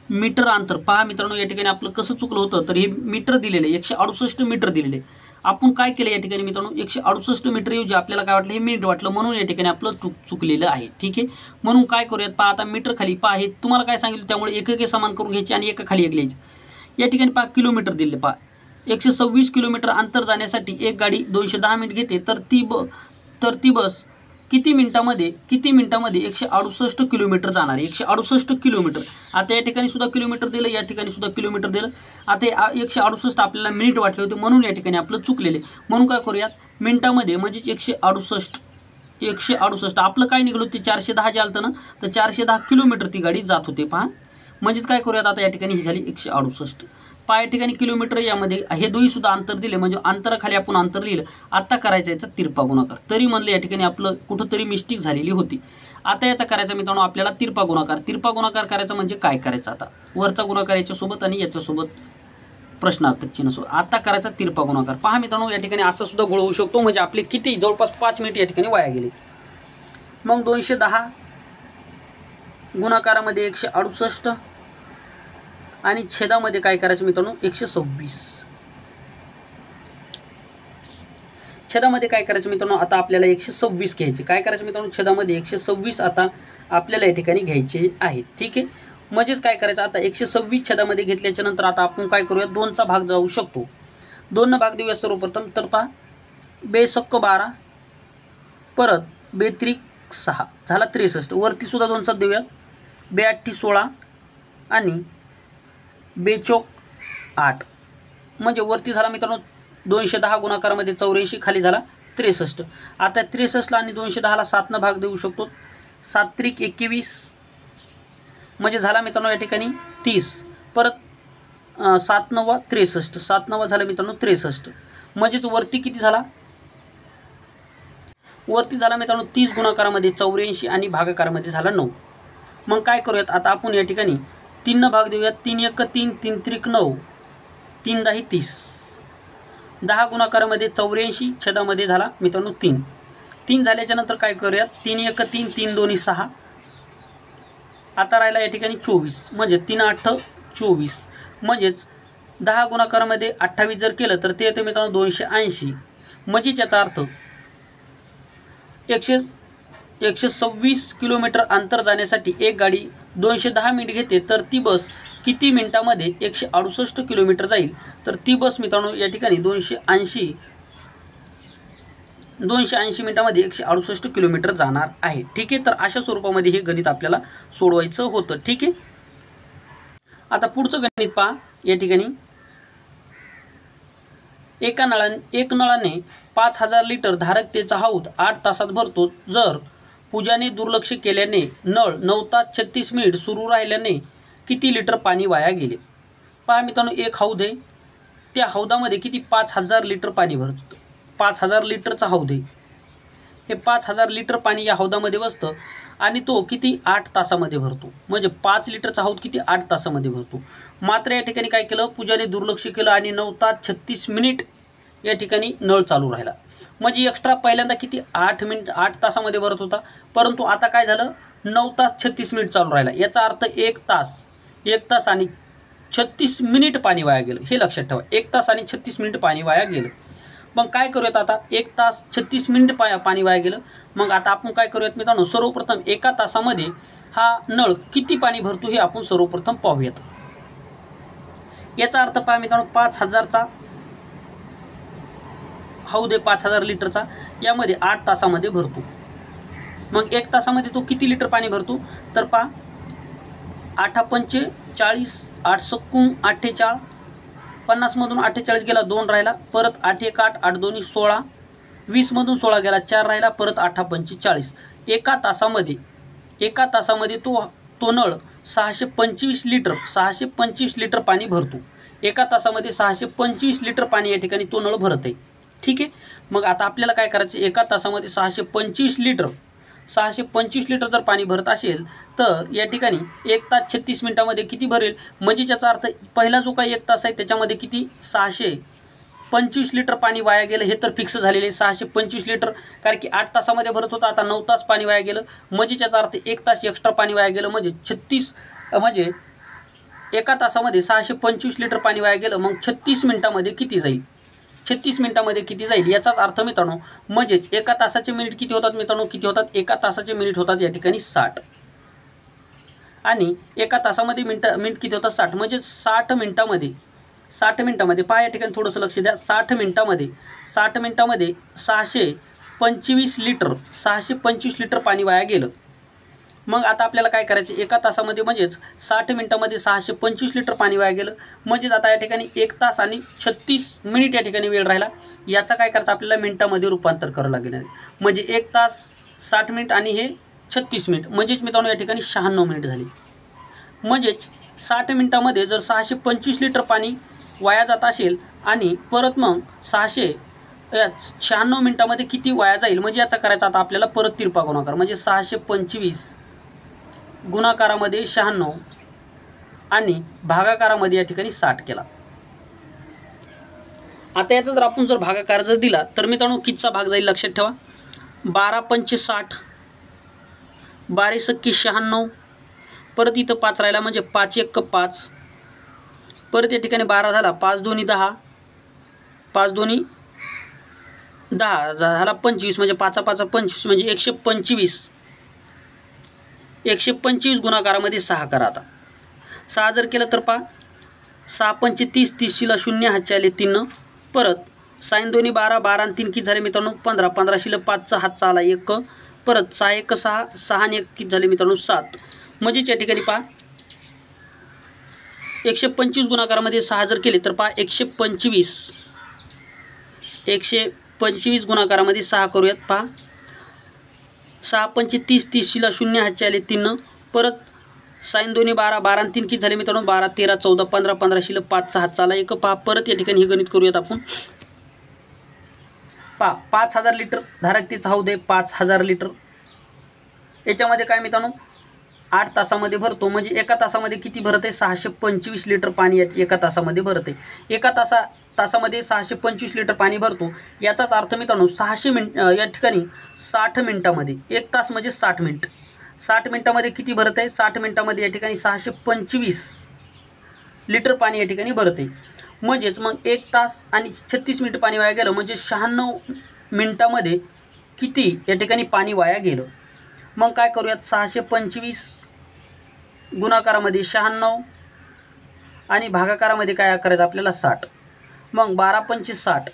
मीटर अंतर. पहा मित्रांनो या ठिकाणी आपलं कसं चुकलं होतं, तर हे मीटर दिलेले 168 मीटर दिलेले. आपण काय केलं या ठिकाणी मित्रांनो 168 मीटर ऐवजी आपल्याला काय वाटलं हे मिनिट वाटलं, म्हणून या ठिकाणी आपलं चुकलेलं आहे. ठीक आहे. म्हणून काय करूयात, पहा आता मीटर खाली पहा हे तुम्हाला काय सांगितलं त्यामुळे एक समान करून घ्यायचे आणि एका खाली एक लिहायचे. या ठिकाणी पहा किलोमीटर दिले. पहा 126 किलोमीटर अंतर जाण्यासाठी एक गाडी 210 मिनिट घेते, तर ती बस किती मिनिटामध्ये 168 किलोमीटर जाणार आहे. 168 किलोमीटर. आता या ठिकाणी सुद्धा किलोमीटर दिलं, या ठिकाणी सुद्धा किलोमीटर दिलं. आता 168 आपल्याला मिनिट वाटले होते म्हणून या ठिकाणी आपलं चुकलेले. म्हणून काय करूयात मिनिटामध्ये म्हणजेच 168 168. आपलं काय निघालो ते 410 जे आलं ना, तर 410 किलोमीटर ती गाडी जात होते पहा. म्हणजेच काय करूयात आता या ठिकाणी ही झाली 168. पहा या ठिकाणी किलोमीटर, यामध्ये हे दोन्ही सुद्धा अंतर दिले, म्हणजे अंतराखाली आपण अंतर लिहिलं. आता करायचा याचा तिरपा गुणाकार. तरी म्हणलं या ठिकाणी आपलं कुठंतरी मिस्टेक झालेली होती. आता याचा करायचा मित्रांनो आपल्याला तिरपा गुणाकार. तिरपा गुणाकार करायचा म्हणजे काय करायचं, आता वरचा गुणाकार याच्यासोबत आणि याच्यासोबत प्रश्नार्थक चिन्ह सोबत. आता करायचा तिरपा गुणाकार. पहा मित्रांनो या ठिकाणी असा सुद्धा गोळ होऊ शकतो, म्हणजे आपले किती जवळपास 5 मिनिट या ठिकाणी वाया गेले. मग 210 गुणाकारामध्ये 168 आणि छेदामध्ये काय करायचं मित्रांनो 126. छेदामध्ये काय करायचं मित्रांनो, आता आपल्याला 126 घ्यायचे. काय करायचं मित्रांनो, छेदामध्ये 126 आता आपल्याला या ठिकाणी घ्यायचे आहेत. ठीक आहे, म्हणजेच काय करायचं, आता 126 छेदामध्ये घेतल्याच्या नंतर आता आपण काय करूया, 2चा भाग जाऊ शकतो. 2 भाग देऊया सर्वप्रथम. तर पहा 2 12 परत 2 6 झाला 63. वरती सुद्धा 2चा देऊया. 2 16 आणि 2 8, म्हणजे वरती झाला मित्रांनो 210 गुणाकारामध्ये 84, खाली झाला 63. आता 63ला आणि 210ला 7 भाग देऊ शकतो. 7 21, म्हणजे झाला मित्रांनो या ठिकाणी 30. परत 7 9 63, 7 9 झालं मित्रांनो 63. म्हणजेच वरती किती झाला, वरती झाला मित्रांनो 30 गुणाकारामध्ये 84 आणि भागाकारामध्ये झाला 9. मग काय करूयात आता आपण या ठिकाणी 3 भाग देऊयात. 3 1 3, 3 3 9, 3 10 30. 10 गुणाकारामध्ये 84, छेदामध्ये झाला मित्रांनो 3. 3 झाल्याच्या नंतर काय करूयात, 3 1 3, 3 2 6. आता राहिला या ठिकाणी 24, म्हणजे 3 8 24. म्हणजेच 10 गुणाकारामध्ये 28 जर केलं तर ते येतं मित्रांनो 280. म्हणजेच याचा अर्थ 126 किलोमीटर अंतर जाण्यासाठी एक गाडी 210 मिनिट घेते, तर ती बस किती मिनिटामध्ये 168 किलोमीटर जाईल. तर ती बस मित्रांनो या ठिकाणी 280 मिनिटामध्ये 168 किलोमीटर जाणार आहे. ठीक आहे, तर अशा स्वरूपामध्ये हे गणित आपल्याला सोडवायचं होतं. ठीक आहे, आता पुढचं गणित पहा. या ठिकाणी एक नळाने 5000 लिटर धारकतेचा हौद 8 तासात भरतो. जर पूजाने दुर्लक्ष केल्याने नळ 9 तास 36 मिनिट सुरू राहिल्याने किती लिटर पाणी वाया गेले. पहा मित्रांनो एक हौद आहे, त्या हौदामध्ये किती 5000 लिटर पाणी भरतं. 5000 लिटरचा हौद आहे. हे 5000 लिटर पाणी या हौदामध्ये बसतं आणि तो किती 8 तासामध्ये भरतो. म्हणजे 5 लिटरचा हौद किती 8 तासामध्ये भरतो. मात्र या ठिकाणी काय केलं, पूजाने दुर्लक्ष केलं आणि 9 तास 36 मिनिट या ठिकाणी नळ चालू राहिला. म्हणजे एक्स्ट्रा पहिल्यांदा किती 8 तासामध्ये भरत होता, परंतु आता काय झालं 9 तास 36 मिनिट चालू राहिला. याचा अर्थ 1 तास आणि 36 मिनिट पाणी वाया गेलं. हे लक्षात ठेवा, 1 तास आणि 36 मिनिट पाणी वाया गेलं. मग काय करूयात आता 1 तास 36 मिनिट पाणी वाया गेलं. मग आता आपण काय करूयात मित्रांनो, सर्वप्रथम 1 तासामध्ये हा नळ किती पाणी भरतो हे आपण सर्वप्रथम पाहूयात. याचा अर्थ पहा मित्रांनो 5000चा हौद आहे 5000 लिटरचा, यामध्ये 8 तासामध्ये भरतो. मग 1 तासामध्ये तो किती लिटर पाणी भरतो, तर पहा 8 पंचे 40, 8 सक्कून 48, 50मधून 48 गेला 2 राहिला, परत 8 1 8, 8 2 16, 20मधून 16 गेला 4 राहिला, परत 8 पंचे 40. एका तासामध्ये तो नळ 625 लिटर पाणी भरतो. एका तासामध्ये 625 लिटर पाणी या ठिकाणी तो नळ भरत आहे. ठीक आहे, मग आता आपल्याला काय करायचं, एका तासामध्ये 625 लिटर जर पाणी भरत असेल तर या ठिकाणी 1 तास 36 मिनिटामध्ये किती भरेल. म्हणजे याचा अर्थ पहिला जो काही 1 तास आहे त्याच्यामध्ये किती 625 लिटर पाणी वाया गेलं. हे तर फिक्स झालेले आहे 625 लिटर, कारण की 8 तासामध्ये भरत होता, आता 9 तास पाणी वाया गेलं. म्हणजे याचा अर्थ 1 तास एक्स्ट्रा पाणी वाया गेलं. म्हणजे एका तासामध्ये 625 लिटर पाणी वाया गेलं. मग 36 मिनिटामध्ये किती जाईल, 36 मिनिटामध्ये किती जाईल याचाच अर्थ मित्रांनो. म्हणजेच एका तासाचे मिनिट किती होतात मित्रांनो, किती होतात, एका तासाचे मिनिट होतात या ठिकाणी 60 आणि एका तासामध्ये मिनिट किती होतात 60. म्हणजे 60 मिनिटामध्ये पहा या ठिकाणी थोडंसं लक्ष द्या. 60 मिनिटामध्ये 625 लिटर पाणी वाया गेलं. मग आता आपल्याला काय करायचं, एका तासामध्ये म्हणजेच 60 मिनिटामध्ये 625 लिटर पाणी वाया गेलं. म्हणजेच आता या ठिकाणी 1 तास आणि 36 मिनिट या ठिकाणी वेळ राहिला. याचा काय करायचं आपल्याला मिनिटामध्ये रूपांतर करावं लागेल. म्हणजे 1 तास 60 मिनिट आणि हे 36 मिनिट, म्हणजेच मित्रांनो या ठिकाणी 96 मिनिट झाली. म्हणजेच 60 मिनिटामध्ये जर 625 लिटर पाणी वाया जात असेल आणि परत मग 96 मिनिटामध्ये किती वाया जाईल, म्हणजे याचा करायचा आता आपल्याला परत तिरपा गुणाकार, म्हणजे 625 गुणाकारामध्ये 96 आणि भागाकारामध्ये या ठिकाणी 60 केला. आता याचा जर आपण जर भागाकार जर दिला तर मित्रांनो कितीचा भाग जाईल लक्षात ठेवा. 12 पंचे 60, 12 सक्की 96, परत इथं 5 राहिला म्हणजे 5 एक 5, परत या ठिकाणी 12 झाला, 5 दोन्ही 10, 5 दोन्ही 10 झाला 25, म्हणजे 5 5 25 म्हणजे 125. 125 गुणाकारामध्ये 6 करा. आता 6 जर केलं तर 6 पंचे 30, 30शीला 0 हातचे आले 3, परत साईन दोन्ही 12, 12 आणि 3 किती झाले मित्रांनो 15, 15शीला 5चा हातचा आला 1, परत 6 1 6, 6 आणि 1 किती झाले मित्रांनो 7. म्हणजेच या ठिकाणी 125 गुणाकारामध्ये 6 जर केले तर 125 गुणाकारामध्ये 6 करूयात. 6 पंचे 30, 30शीला 0 हातचे आले 3, परत साईन दोन्ही 12, 12 आणि 3 किती झाले मित्रांनो 12 13 14 15, 15शीला 5चा हातचा आला 1. परत या ठिकाणी हे गणित करूयात आपण. 5000 लिटर धारकतेचा हौद आहे, 5000 लिटर. याच्यामध्ये काय मित्रांनो 8 तासामध्ये भरतो, म्हणजे एका तासामध्ये किती भरत आहे 625 लिटर पाणी एका तासामध्ये भरत आहे. एका तासामध्ये 625 लिटर पाणी भरतो. याचाच अर्थ मित्रांनो 600 मिनिट या ठिकाणी 60 मिनिटामध्ये, एक तास म्हणजे 60 मिनिट, 60 मिनिटामध्ये किती भरत आहे 60 मिनिटामध्ये या ठिकाणी 625 लिटर पाणी या ठिकाणी भरत आहे. म्हणजेच मग 1 तास आणि 36 मिनिट पाणी वाया गेलं, म्हणजे 96 मिनिटामध्ये किती या ठिकाणी पाणी वाया गेलं. मग काय करूयात 625 गुणाकारामध्ये 96 आणि भागाकारामध्ये काय करायचं आपल्याला 60. मग 12 पंचे 60,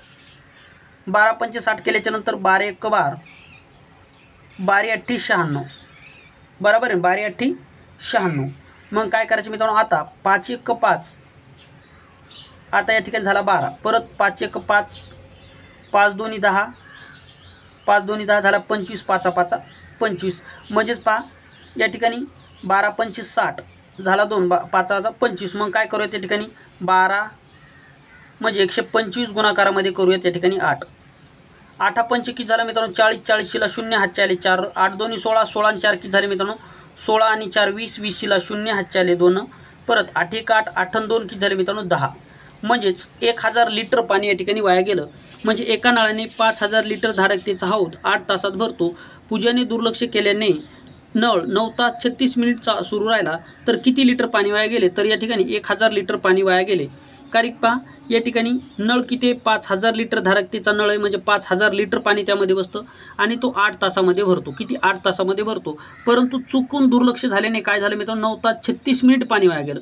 12 पंचे 60 केल्याच्या नंतर 12 1 12, 12 8 96, बरोबर आहे 12 8 96. मग काय करायचं मित्रांनो आता 5 1 5, आता या ठिकाणी झाला 12, परत 5 1 5, 5 दोन्ही 10, 5 दोन्ही 10 झाला 25, 5 5 25, म्हणजेच या ठिकाणी 12 पंचे 60 झाला 2, 5 25. मग काय करूयात या ठिकाणी 12 म्हणजे 125 गुणाकारामध्ये करूयात या ठिकाणी 8. 8 पंचे किती झाला मित्रांनो 40, 40शीला 0 हातचे आले 4, 8 दोन्ही 16, 16 आणि 4 किती झाले मित्रांनो 16 आणि 4 20, 20शीला 0 हातचे आले 2, परत 8 1 8, 8 आणि 2 किती झाले मित्रांनो 10. म्हणजेच 1000 लिटर पाणी या ठिकाणी वाया गेलं. म्हणजे एका नळाने 5000 लिटर धारकतेचा हौद 8 तासात भरतो. पूजाने दुर्लक्ष केल्याने नळ 9 तास 36 मिनिट सुरू राहिला तर किती लिटर पाणी वाया गेले, तर या ठिकाणी 1000 लिटर पाणी वाया गेले. कारण या ठिकाणी नळ किती 5000 लिटर धारकतेचा नळ आहे, म्हणजे 5000 लिटर पाणी त्यामध्ये बसतं आणि तो 8 तासामध्ये भरतो. किती 8 तासामध्ये भरतो. परंतु चुकून दुर्लक्ष झाल्याने काय झालं मित्रांनो 9 तास 36 मिनिट पाणी वाया गेलं.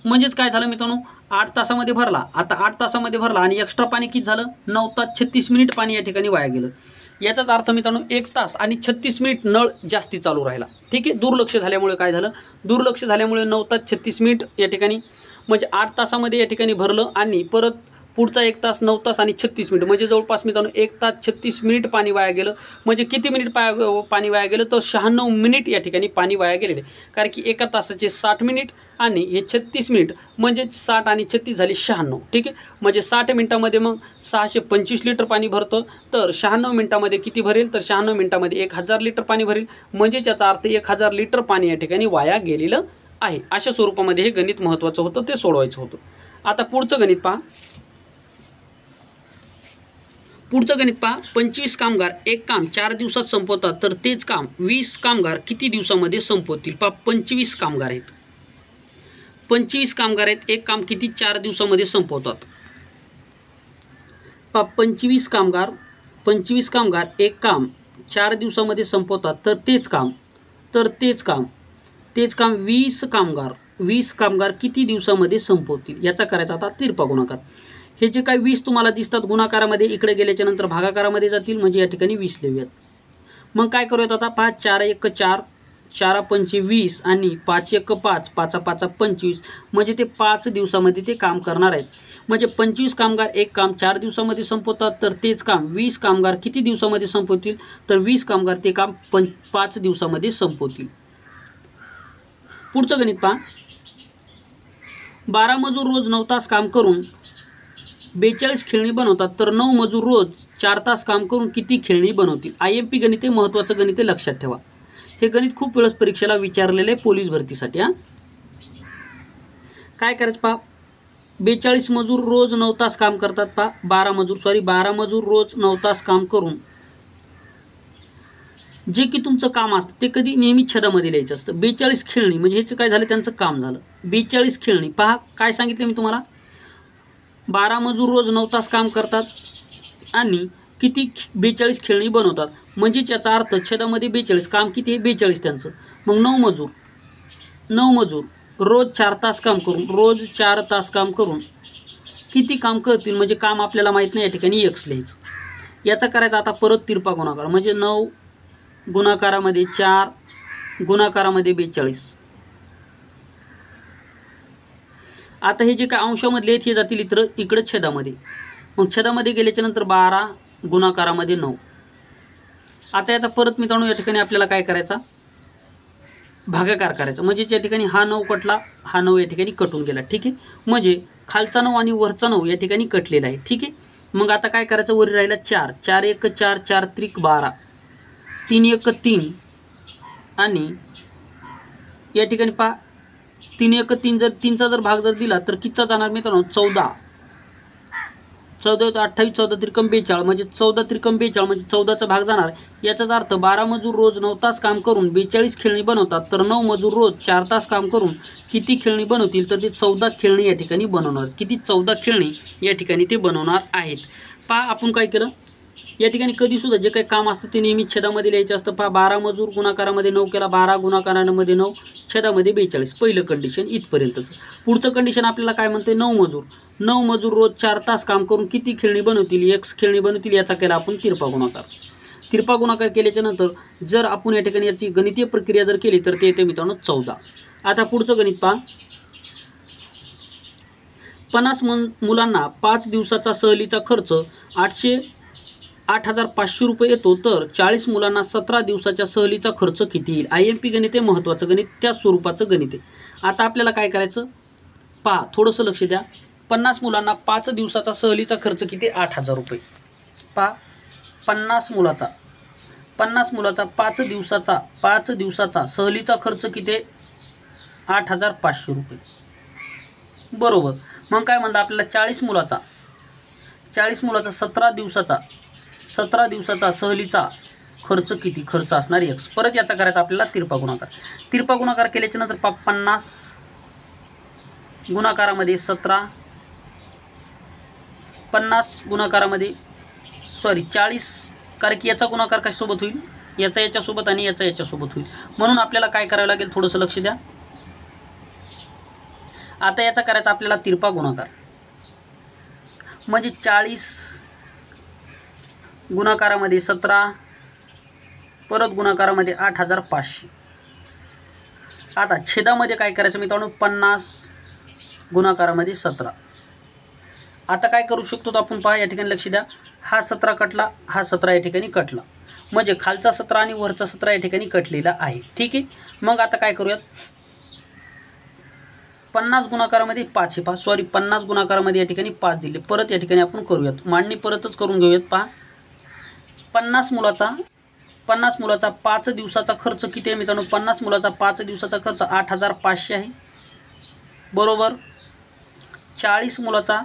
म्हणजेच काय झालं मित्रांनो 8 तासामध्ये भरला, आता 8 तासामध्ये भरला आणि एक्स्ट्रा पाणी किती झालं 9 तास 36 मिनिट पाणी या ठिकाणी वाया गेलं. याचाच अर्थ मित्रांनो 1 तास आणि 36 मिनिट नळ जास्ती चालू राहिला. ठीक आहे, दुर्लक्ष झाल्यामुळे काय झालं, दुर्लक्ष झाल्यामुळे 9 तास 36 मिनिट या ठिकाणी म्हणजे 8 तासामध्ये या ठिकाणी भरलं आणि परत पुढचा 1 तास 9 तास आणि 36 मिनिट म्हणजे जवळपास मित्रांनो 1 तास 36 मिनिट पाणी वाया गेलं. म्हणजे किती मिनिट पाणी वाया गेलं तर 96 मिनिट या ठिकाणी पाणी वाया गेलेले. कारण की एका तासाचे 60 मिनिट आणि हे 36 मिनिट म्हणजे 60 आणि 36 झाली 96. ठीक आहे, म्हणजे 60 मिनिटामध्ये मग 625 लिटर पाणी भरतं, तर 96 मिनिटामध्ये किती भरेल तर 96 मिनिटामध्ये 1000 लिटर पाणी भरेल. म्हणजे याचा अर्थ 1000 लिटर पाणी या ठिकाणी वाया गेलेलं आहे. अशा स्वरूपामध्ये हे गणित महत्त्वाचं होतं, ते सोडवायचं होतं. आता पुढचं गणित पहा. पुढचं गणित पहा. 25 कामगार एक काम 4 दिवसात संपवतात तर तेच काम 20 कामगार किती दिवसामध्ये संपवतील. पहा 25 कामगार आहेत, 25 कामगार आहेत, एक काम किती 4 दिवसामध्ये संपवतात. पहा 25 कामगार एक काम 4 दिवसामध्ये संपवतात तर तेच काम 20 कामगार किती दिवसामध्ये संपवतील. याचा करायचा आता तिरपा गुणाकार. हे जे काही 20 तुम्हाला दिसतात गुणाकारामध्ये इकडे गेल्याच्या नंतर भागाकारामध्ये जातील, म्हणजे या ठिकाणी 20 लिहूयात. मग काय करूयात आता पहा 4 1 4, 4 पंचे 20 आणि 5 1 5, 5 5 25, म्हणजे ते 5 दिवसामध्ये ते काम करणार आहेत. म्हणजे 25 कामगार एक काम 4 दिवसामध्ये संपवतात, तर तेच काम 20 कामगार किती दिवसामध्ये संपवतील, तर 20 कामगार ते काम 5 दिवसामध्ये संपवतील. पुढचं गणित पहा. 12 मजूर रोज 9 तास काम करून 42 खेळणी बनवतात, तर 9 मजूर रोज 4 तास काम करून किती खेळणी बनवतील. IMP गणित हे महत्त्वाचं गणित आहे, लक्षात ठेवा. हे गणित खूप वेळेस परीक्षेला विचारलेले आहे पोलीस भरतीसाठी. काय करायचं पहा. 42 मजूर रोज 9 तास काम करतात. पहा 12 मजूर रोज 9 तास काम करून जे की तुमचं काम असतं ते कधी नेहमी छेदामध्ये लिहायचं असतं. 42 खेळणी म्हणजे ह्याचं काय झालं, त्यांचं काम झालं. 42 खेळणी पहा काय सांगितलं मी तुम्हाला. 12 मजूर रोज 9 तास काम करतात आणि किती 42 खेळणी बनवतात, म्हणजे याचा अर्थ छेदामध्ये 42 काम किती आहे 42 त्यांचं. मग 9 मजूर रोज 4 तास काम करून किती काम करतील, म्हणजे काम आपल्याला माहीत नाही, या ठिकाणी x लिहायचं. याचा करायचा आता परत तिरपा गुणाकार, म्हणजे 9 गुणाकारामध्ये 4 गुणाकारामध्ये 42. आता हे जे काय अंशामधले आहेत हे जातील इकडं छेदामध्ये. मग छेदामध्ये गेल्याच्या नंतर 12 गुणाकारामध्ये 9. आता याचा परत मित्रांनो या ठिकाणी आपल्याला काय करायचा, भागाकार करायचा. म्हणजे या ठिकाणी हा 9 कटला, हा 9 या ठिकाणी कटून गेला. ठीक आहे, म्हणजे खालचा 9 आणि वरचा 9 या ठिकाणी कटलेला आहे. ठीक आहे, मग आता काय करायचं, वरी राहिला 4 4 1 4 4 त्रिक 12 3 1 3 आणि या ठिकाणी पहा 3 1 3 जर 3चा जर भाग जर दिला तर कितीचा जाणार मित्रांनो 14 14 28 14 त्रिकम 42 म्हणजे 14 त्रिकम 42 म्हणजे 14चा भाग जाणार. याचाच अर्थ 12 मजूर रोज 9 तास काम करून 42 खेळणी बनवतात, तर 9 मजूर रोज 4 तास काम करून किती खेळणी बनवतील, तर ते 14 खेळणी या ठिकाणी बनवणार. किती 14 खेळणी या ठिकाणी ते बनवणार आहेत. पहा आपण काय केलं, या ठिकाणी कधीसुद्धा जे काही काम असतं ते नेहमी छेदामध्ये लिहायचं असतं. पहा 12 मजूर गुणाकारामध्ये 9 केला, 12 गुणाकारामध्ये 9 छेदामध्ये 42. पहिलं कंडिशन इथपर्यंतचं. पुढचं कंडिशन आपल्याला काय म्हणते, 9 मजूर रोज 4 तास काम करून किती खेळणी बनवतील, x खेळणी बनवतील. याचा केला आपण तिरपा गुणाकार केल्याच्या नंतर जर आपण या ठिकाणी याची गणितीय प्रक्रिया जर केली तर ते येते मित्रांनो 14. आता पुढचं गणित पहा. 50 मुलांना 5 दिवसाचा सहलीचा खर्च 8,500 रुपये येतो, तर 40 मुलांना 17 दिवसाच्या सहलीचा खर्च किती येईल. IMP गणित आहे, महत्त्वाचं गणित, त्या स्वरूपाचं गणित आहे. आता आपल्याला काय करायचं पहा, थोडंसं लक्ष द्या. 50 मुलांना 5 दिवसाचा सहलीचा खर्च किती 8,000 रुपये. पहा 50 मुलाचा 5 दिवसाचा सहलीचा खर्च किती 8,500 रुपये बरोबर. मग काय म्हणता आपल्याला 40 मुलाचा 17 दिवसाचा सहलीचा खर्च किती, खर्च असणार x. परत याचा करायचा आपल्याला तिरपा गुणाकार केल्याच्या नंतर 50 गुणाकारामध्ये 17 50 गुणाकारामध्ये 40, कारण की याचा गुणाकार कशासोबत होईल, याचा याच्यासोबत आणि याचा याच्यासोबत होईल. म्हणून आपल्याला काय करावं लागेल, थोडंसं लक्ष द्या. आता याचा करायचा आपल्याला तिरपा गुणाकार, म्हणजे 40 गुणाकारामध्ये 17 परत गुणाकारामध्ये 8,500. आता छेदामध्ये काय करायचं मित्रांनो 50 गुणाकारामध्ये 17. आता काय करू शकतो आपण पहा, या ठिकाणी लक्ष द्या. हा 17 कटला, हा 17 या ठिकाणी कटला, म्हणजे खालचा 17 आणि वरचा 17 या ठिकाणी कटलेला आहे. ठीक आहे, मग आता काय करूयात, 50 गुणाकारामध्ये 5 आहे. 50 गुणाकारामध्ये या ठिकाणी 5 दिले. परत या ठिकाणी आपण करूयात, मांडणी परतच करून घेऊयात. पहा 50 मुलाचा 5 दिवसाचा खर्च किती आहे मित्रांनो, 50 मुलाचा 5 दिवसाचा खर्च 8,500 आहे बरोबर. 40 मुलाचा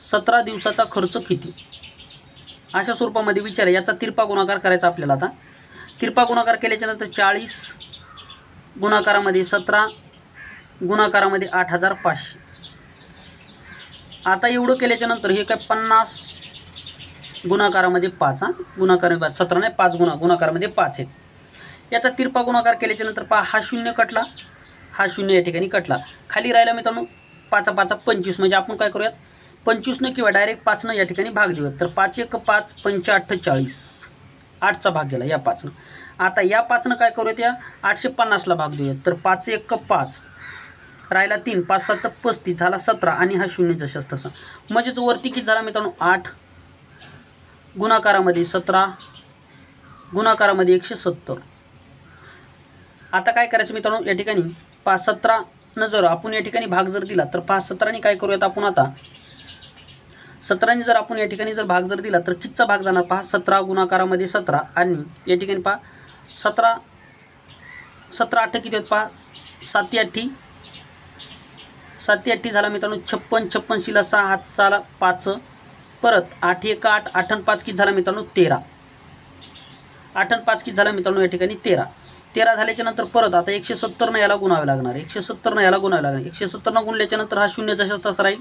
17 दिवसाचा खर्च किती, अशा स्वरूपामध्ये विचार. याचा तिरपा गुणाकार करायचा आपल्याला. आता तिरपा गुणाकार केल्याच्या नंतर 40 गुणाकारामध्ये 17 गुणाकारामध्ये 8,500. आता एवढं केल्याच्या नंतर हे काय 50 गुणाकारामध्ये 5 गुणाकारामध्ये 17 नाही 5 गुणाकारामध्ये 5 आहे. याचा तिरपा गुणाकार केल्याच्या नंतर पहा हा 0 कटला, हा 0 या ठिकाणी कटला. खाली राहिला मित्रांनो 5 5 25, म्हणजे आपण काय करूयात 25 किंवा डायरेक्ट 5 या ठिकाणी भाग देऊयात. तर 5 1 5 5 48 8चा भाग गेला या 5. आता या 5नं काय करूयात, या 850ला भाग देऊयात. तर 5 1 5 राहिला 3, 5 7 35 झाला 17 आणि हा 0 जशाच तसा. म्हणजेच वरती किती झाला मित्रांनो 8, गुणाकारामध्ये 17, गुणाकारामध्ये 170. आता काय करायचं मित्रांनो, या ठिकाणी 5 17 जर आपण या ठिकाणी भाग जर दिला तर 5 17 काय करूयात आपण, आता 17 जर आपण या ठिकाणी जर भाग जर दिला तर कितीचा भाग जाणार पहा, 17 गुणाकारामध्ये 17 आणि या ठिकाणी पहा 17 17 8 किती होत पहा, 7 8 7 8 झाला मित्रांनो 56, 56 शिला 6 हात झाला 5, परत 8 1 8 8 आणि 5 किती झाला मित्रांनो 13, 8 आणि 5 किती झाला मित्रांनो या ठिकाणी 13. 13 झाल्याच्या नंतर परत आता 170 याला गुणावे लागणार, 170 याला गुणावे लागणार. 170 गुणल्याच्या नंतर हा 0 जशाच तसा राहील.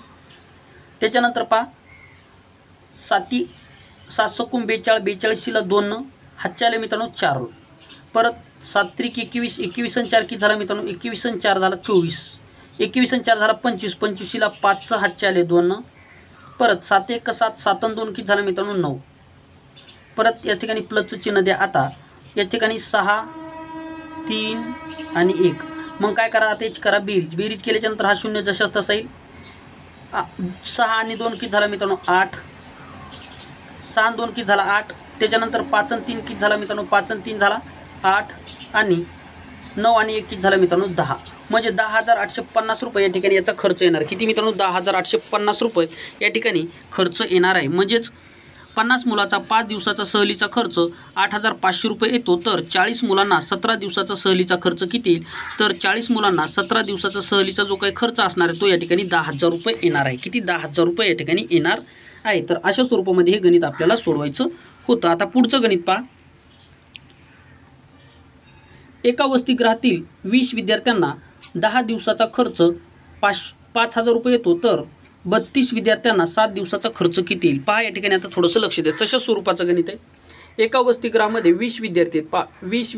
त्याच्यानंतर पहा 7 7 42 42 शिला 2 हातच्या आले मित्रांनो 4, परत 7 3 21 21 आणि 4 किती झाला मित्रांनो 21 आणि 4 झाला 24, 21 आणि 4 झाला 25 25 शिला 5 हातच्या आले 2, परत 7 1 7 7 आणि 2 किती झाला मित्रांनो 9. परत या ठिकाणी प्लसचं चिन्ह द्या. आता या ठिकाणी 6 3 आणि 1. मग काय करा, आता याची करा बेरीज. बेरीज केल्याच्या नंतर हा 0 जशाच तसा येईल. 6 आणि 2 किती झाला मित्रांनो 8, 6 आणि 2 किती झाला 8. त्याच्यानंतर 5 आणि 3 किती झाला मित्रांनो 5 आणि 3 झाला 8 आणि 9 आणि 1 किती झाला मित्रांनो 10. म्हणजे 10,850 रुपये या ठिकाणी याचा खर्च येणार. किती मित्रांनो 10,850 रुपये या ठिकाणी खर्च येणार आहे. म्हणजेच 50 मुलाचा 5 दिवसाचा सहलीचा खर्च 8,500 रुपये येतो. तर 40 मुलांना 17 दिवसाचा सहलीचा खर्च किती येईल, तर 40 मुलांना 17 दिवसाचा सहलीचा जो काही खर्च असणार आहे तो या ठिकाणी 10,000 रुपये येणार आहे. किती 10,000 रुपये या ठिकाणी येणार आहे. तर अशा स्वरूपामध्ये हे गणित आपल्याला सोडवायचं होतं. आता पुढचं गणित पहा. एका वसतिगृहातील 20 विद्यार्थ्यांना 10 दिवसाचा खर्च 5,000 रुपये येतो. तर 32 विद्यार्थ्यांना 7 दिवसाचा खर्च किती येईल. पहा या ठिकाणी आता थोडंसं लक्ष द्या. तशा स्वरूपाचं गणित आहे. एका वसतिगृहामध्ये 20 विद्यार्थी आहेत. पहा 20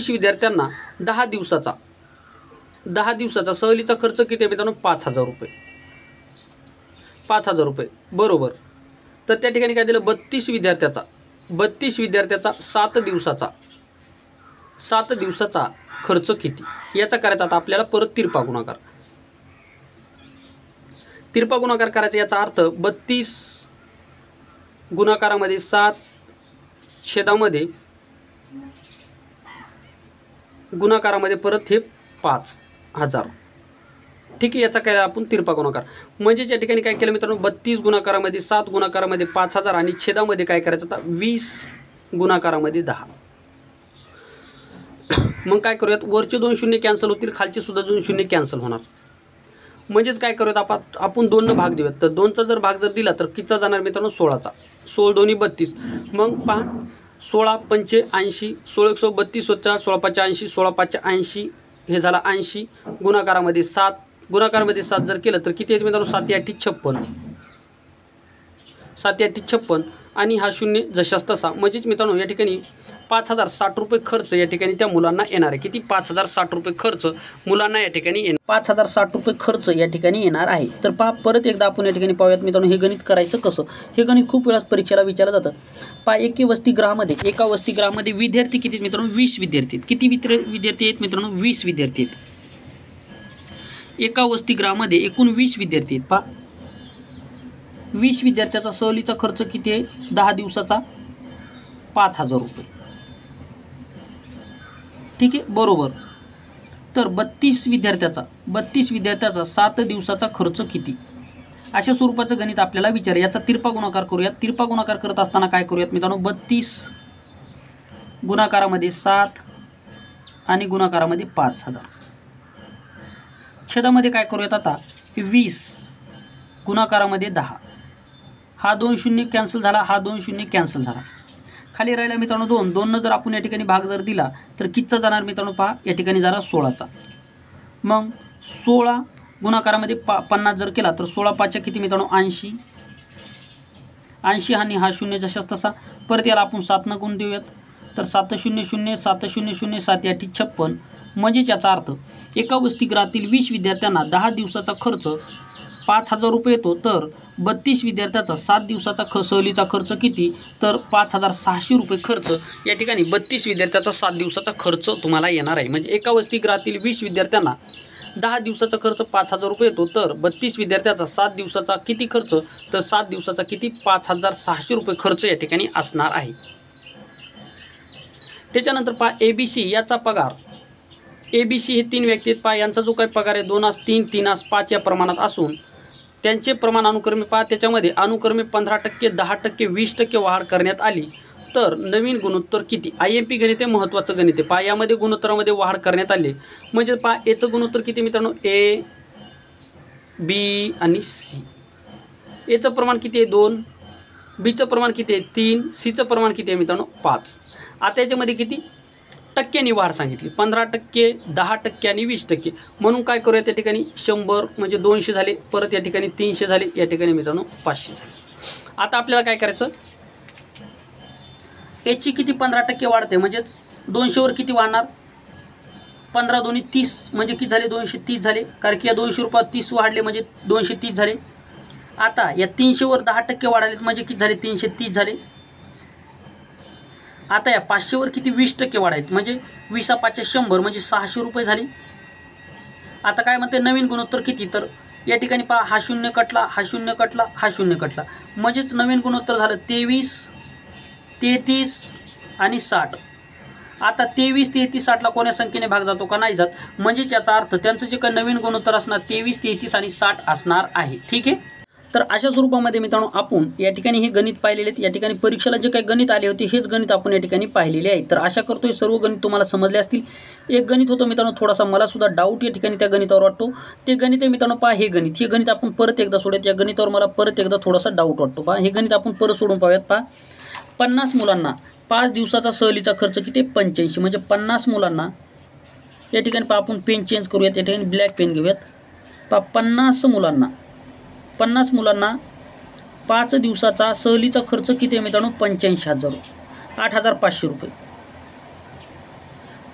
विद्यार्थ्यांना 10 दिवसाचा सहलीचा खर्च किती आहे मित्रांनो 5,000 रुपये. 5,000 रुपये बरोबर. तर त्या ठिकाणी काय दिलं 32 विद्यार्थ्याचा 7 दिवसाचा खर्च किती याचा करायचा. आता आपल्याला परत तिरपा गुणाकार करायचा. याचा अर्थ 32 गुणाकारामध्ये 7 छेदामध्ये गुणाकारामध्ये परत हे 5,000. ठीक आहे. याचा काय आपण तिरपा गुणाकार. म्हणजेच या ठिकाणी काय केलं मित्रांनो 32 गुणाकारामध्ये 7 गुणाकारामध्ये 5,000 आणि छेदामध्ये काय करायचं आता 20 गुणाकारामध्ये 10. मग काय करूयात वरचे 2 शून्य कॅन्सल होतील, खालचे सुद्धा 2 शून्य कॅन्सल होणार. म्हणजेच काय करूयात आपण 2 न भाग देऊयात. तर 2चा जर भाग जर दिला तर कितीचा जाणार मित्रांनो 16चा. 16 दोन्ही 32. मग पहा 16 पंचे 80, 16 132 होता, 16 5 80, 16 5 80 हे झाला 80 गुणाकारामध्ये 7. गुणाकारामध्ये 7 जर केलं तर किती येते मित्रांनो 7 8 56, 7 8 56 आणि हा 0 जशाच तसा. म्हणजेच मित्रांनो या ठिकाणी 5,060 रुपये खर्च या ठिकाणी त्या मुलांना येणार आहे. किती 5,060 रुपये खर्च मुलांना या ठिकाणी येणार. 5,060 रुपये खर्च या ठिकाणी येणार आहे. तर पहा परत एकदा आपण या ठिकाणी पाहूयात मित्रांनो हे गणित करायचं कसं. हे गणित खूप वेळा परीक्षेला विचारलं जातं. पहा एका वसतिगृहामध्ये विद्यार्थी किती मित्रांनो 20 विद्यार्थी आहेत. किती विद्यार्थी आहेत मित्रांनो 20 विद्यार्थी आहेत. एका वसतिगृहामध्ये एकूण 20 विद्यार्थी आहेत. पहा 20 विद्यार्थ्याचा सहलीचा खर्च किती आहे 10 दिवसाचा 5,000 रुपये. ठीक आहे बरोबर. तर 32 विद्यार्थ्याचा 7 दिवसाचा खर्च किती अशा स्वरूपाचं गणित आपल्याला विचार. याचा तिरपा गुणाकार करूयात. तिरपा गुणाकार करत असताना काय करूयात मित्रांनो 32 गुणाकारामध्ये 7 आणि गुणाकारामध्ये 5,000. छेदामध्ये काय करूयात आता 20 गुणाकारामध्ये 10. हा 2 शून्य कॅन्सल झाला, हा 2 शून्य कॅन्सल झाला. खाली राहिला मित्रांनो 2 जर आपण या ठिकाणी भाग जर दिला तर कितीचा जाणार मित्रांनो पहा या ठिकाणी जाणार 16चा. मग 16 गुणाकारामध्ये 50 जर केला तर 16 5 किती मित्रांनो 80 आणि हा 0 जशाच तसा. परत याला आपण 7 न गुण देऊयात. तर 7 0 0 7 0 0 7 8 56. म्हणजेच याचा अर्थ एका वसतिगृहातील 20 विद्यार्थ्यांना 10 दिवसाचा खर्च 5,000 रुपये येतो, तर 32 विद्यार्थ्याचा 7 दिवसाचा सहलीचा खर्च किती, तर 5,600 रुपये खर्च या ठिकाणी 32 विद्यार्थ्याचा 7 दिवसाचा खर्च तुम्हाला येणार आहे. म्हणजे एका वसतिगृहातील 20 विद्यार्थ्यांना 10 दिवसाचा खर्च 5,000 रुपये येतो, तर 32 विद्यार्थ्याचा 7 दिवसाचा किती खर्च, तर 7 दिवसाचा किती 5,600 रुपये खर्च या ठिकाणी असणार आहे. त्याच्यानंतर पहा ABC याचा पगार. ABC हे 3 व्यक्ती आहेत. पहा यांचा जो काही पगार आहे 2/3, 3/5 या प्रमाणात असून त्यांचे प्रमाण अनुक्रमे पहा त्याच्यामध्ये अनुक्रमे 15%, 10%, 20% वाढ करण्यात आली. तर नवीन गुणोत्तर किती. IMP गणित हे महत्त्वाचं गणित आहे. पहा यामध्ये गुणोत्तरामध्ये वाढ करण्यात आली. म्हणजे पहा एचं गुणोत्तर किती मित्रांनो, A, B आणि C. एचं प्रमाण किती आहे 2, Bचं प्रमाण किती आहे 3, Cचं प्रमाण किती आहे मित्रांनो 5. आता याच्यामध्ये किती टक्क्यांनी वाढ सांगितली, 15%, 10% आणि 20%. म्हणून काय करूया त्या ठिकाणी 100 म्हणजे 200 झाले, परत या ठिकाणी 300 झाले, या ठिकाणी मित्रांनो 500 झाले. आता आपल्याला काय करायचं, याची किती 15% वाढते, म्हणजेच 200वर किती वाढणार, 15 2 30 म्हणजे किती झाले 230 झाले, कारण की या 200 रुपयात 30 वाढले म्हणजे 230 झाले. आता या 300वर 10% वाढाले म्हणजे किती झाले 330 झाले. आता या 500वर किती 20% वाढायचे म्हणजे 20/5 100 म्हणजे 600 रुपये झाले. आता काय म्हणते नवीन गुणोत्तर किती, तर या ठिकाणी पहा हा 0 कटला, हा 0 कटला, हा 0 कटला, म्हणजेच नवीन गुणोत्तर झालं 23, 33 आणि 60. आता 23, 33, 60ला कोण्या संख्येने भाग जातो का, नाही जात. म्हणजेच याचा अर्थ त्यांचं जे काही नवीन गुणोत्तर असणार 23, 33 आणि 60 असणार आहे. ठीक आहे. तर अशा स्वरूपामध्ये मित्रांनो आपण या ठिकाणी हे गणित पाहिलेले आहेत. या ठिकाणी परीक्षेला जे काही गणित आले होते हेच गणित आपण या ठिकाणी पाहिलेले आहे. तर आशा करतो हे सर्व गणित तुम्हाला समजले असतील. एक गणित होतं मित्रांनो, थोडासा मला सुद्धा डाऊट या ठिकाणी त्या गणितावर वाटतो. ते गणित आहे मित्रांनो पहा हे गणित आपण परत एकदा सोडूयात. या गणितावर मला परत एकदा थोडासा डाऊट वाटतो. पहा हे गणित आपण परत सोडून पाहूयात. पहा 50 मुलांना 5 दिवसाचा सहलीचा खर्च किती 85, म्हणजे 50 मुलांना या ठिकाणी पहा आपण पेन चेंज करूयात. या ठिकाणी ब्लॅक पेन घेऊयात. पहा 50 मुलांना 5 दिवसाचा सहलीचा खर्च किती आहे मित्रांनो 85,000, 8,500 रुपये,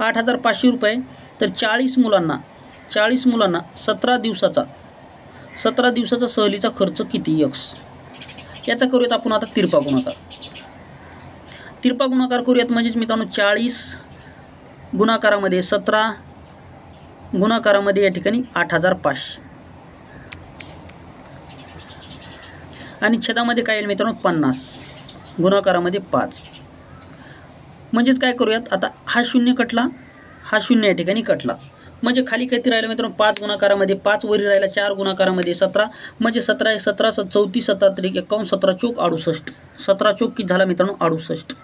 8,500 रुपये. तर 40 मुलांना 17 दिवसाचा सहलीचा खर्च किती x. याचा करूयात आपण आता तिरपा गुणाकार करूयात. म्हणजेच मित्रांनो 40 गुणाकारामध्ये 17 गुणाकारामध्ये या ठिकाणी 8,500 आणि छेदामध्ये काय येईल मित्रांनो 50 गुणाकारामध्ये 5. म्हणजेच काय करूयात आता हा 0 कटला, हा 0 या ठिकाणी कटला, म्हणजे खाली किती राहिलं मित्रांनो 5 गुणाकारामध्ये 5 वरी राहिला 4 गुणाकारामध्ये 17, म्हणजे 17 1 17 34 17 51 17 चोक 68, 17 चोक किती झाला मित्रांनो 68.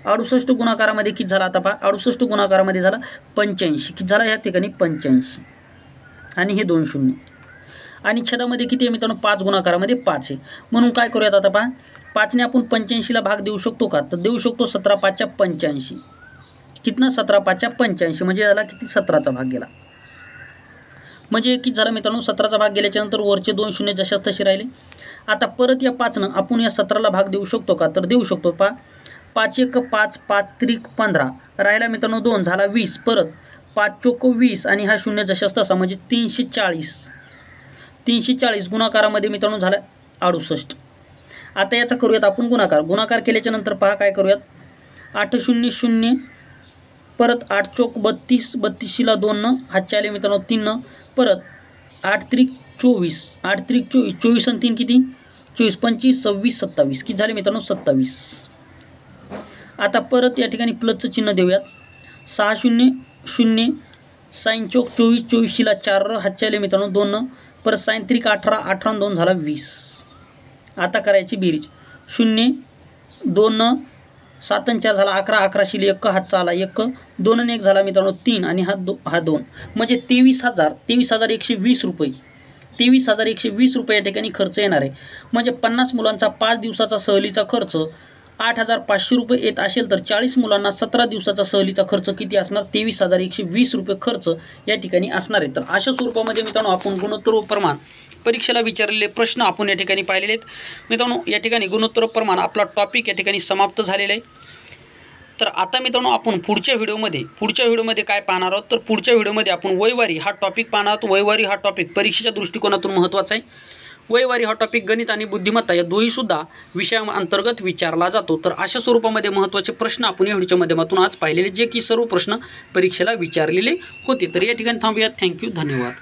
68 गुणाकारामध्ये किती झाला आता पहा 68 गुणाकारामध्ये झाला 85, किती झाला या ठिकाणी 85 आणि हे 2 शून्य आणि छेदामध्ये किती आहे मित्रांनो 5 गुणाकारामध्ये 5 आहे. म्हणून काय करूयात आता पहा 5ने आपण 85ला भाग देऊ शकतो का, तर देऊ शकतो. 17 5 85 कितना 17 5 85 म्हणजे याला किती 17चा भाग गेला. म्हणजे किती झालं मित्रांनो 17चा भाग गेल्याच्यानंतर वरचे 2 शून्य जशाच तसे राहिले. आता परत या 5 न आपण या 17ला भाग देऊ शकतो का, तर देऊ शकतो. पहा 5 1 5 5 त्रिक 15 राहिला मित्रांनो 2 झाला 20, परत 5 चोक 20 आणि हा शून्य जशाच तसा म्हणजे 340 गुणाकारामध्ये मित्रांनो झाला 68. आता याचा करूयात आपण गुणाकार केल्याच्या नंतर पहा काय करूयात 8 0 0 परत 8 चोक 32 32ला 2 न हातचे आले मित्रांनो 3 न, परत 8 त्रिक 24 8 त्रिक 24 24 आणि 3 किती 24 25 26 27 किती झाले मित्रांनो 27. आता परत या ठिकाणी प्लसचं चिन्ह देऊयात 6 0 0 साइन चोक 24 24ला 4 हातचे आले मित्रांनो 2 न, परत साइन त्रिक 18 18 2 झाला 20. आता करायची बेरीज 0 2 न 7 आणि 4 झाला 11 11शी 1 हातचा आला 1 2 आणि 1 झाला मित्रांनो 3 आणि हा 2 म्हणजे 23,120 रुपये 23,120 रुपये या ठिकाणी खर्च येणार आहे. म्हणजे 50 मुलांचा 5 दिवसाचा सहलीचा खर्च 8,500 रुपये येत असेल तर 40 मुलांना 17 दिवसाचा सहलीचा खर्च किती असणार 23,120 रुपये खर्च या ठिकाणी असणार आहे. तर अशा स्वरूपामध्ये मित्रांनो आपण गुणोत्तर व प्रमाण परीक्षेला विचारलेले प्रश्न आपण या ठिकाणी पाहिलेले आहेत. मित्रांनो या ठिकाणी गुणोत्तर प्रमाण आपला टॉपिक या ठिकाणी समाप्त झालेला आहे. तर आता मित्रांनो आपण पुढच्या व्हिडिओमध्ये काय पाहणार आहोत, तर पुढच्या व्हिडिओमध्ये आपण वैवारी हा टॉपिक पाहणार आहोत. वैवारी हा टॉपिक परीक्षेच्या दृष्टिकोनातून महत्त्वाचा आहे. वयवारी हा टॉपिक गणित आणि बुद्धिमत्ता या दोन्हीसुद्धा विषयांतर्गत विचारला जातो। तर अशा स्वरूपामध्ये महत्त्वाचे प्रश्न आपण या व्हिडिओच्या माध्यमातून आज पाहिलेले, जे की सर्व प्रश्न परीक्षेला विचारलेले होते। तर या ठिकाणी थांबूयात। थँक्यू, धन्यवाद।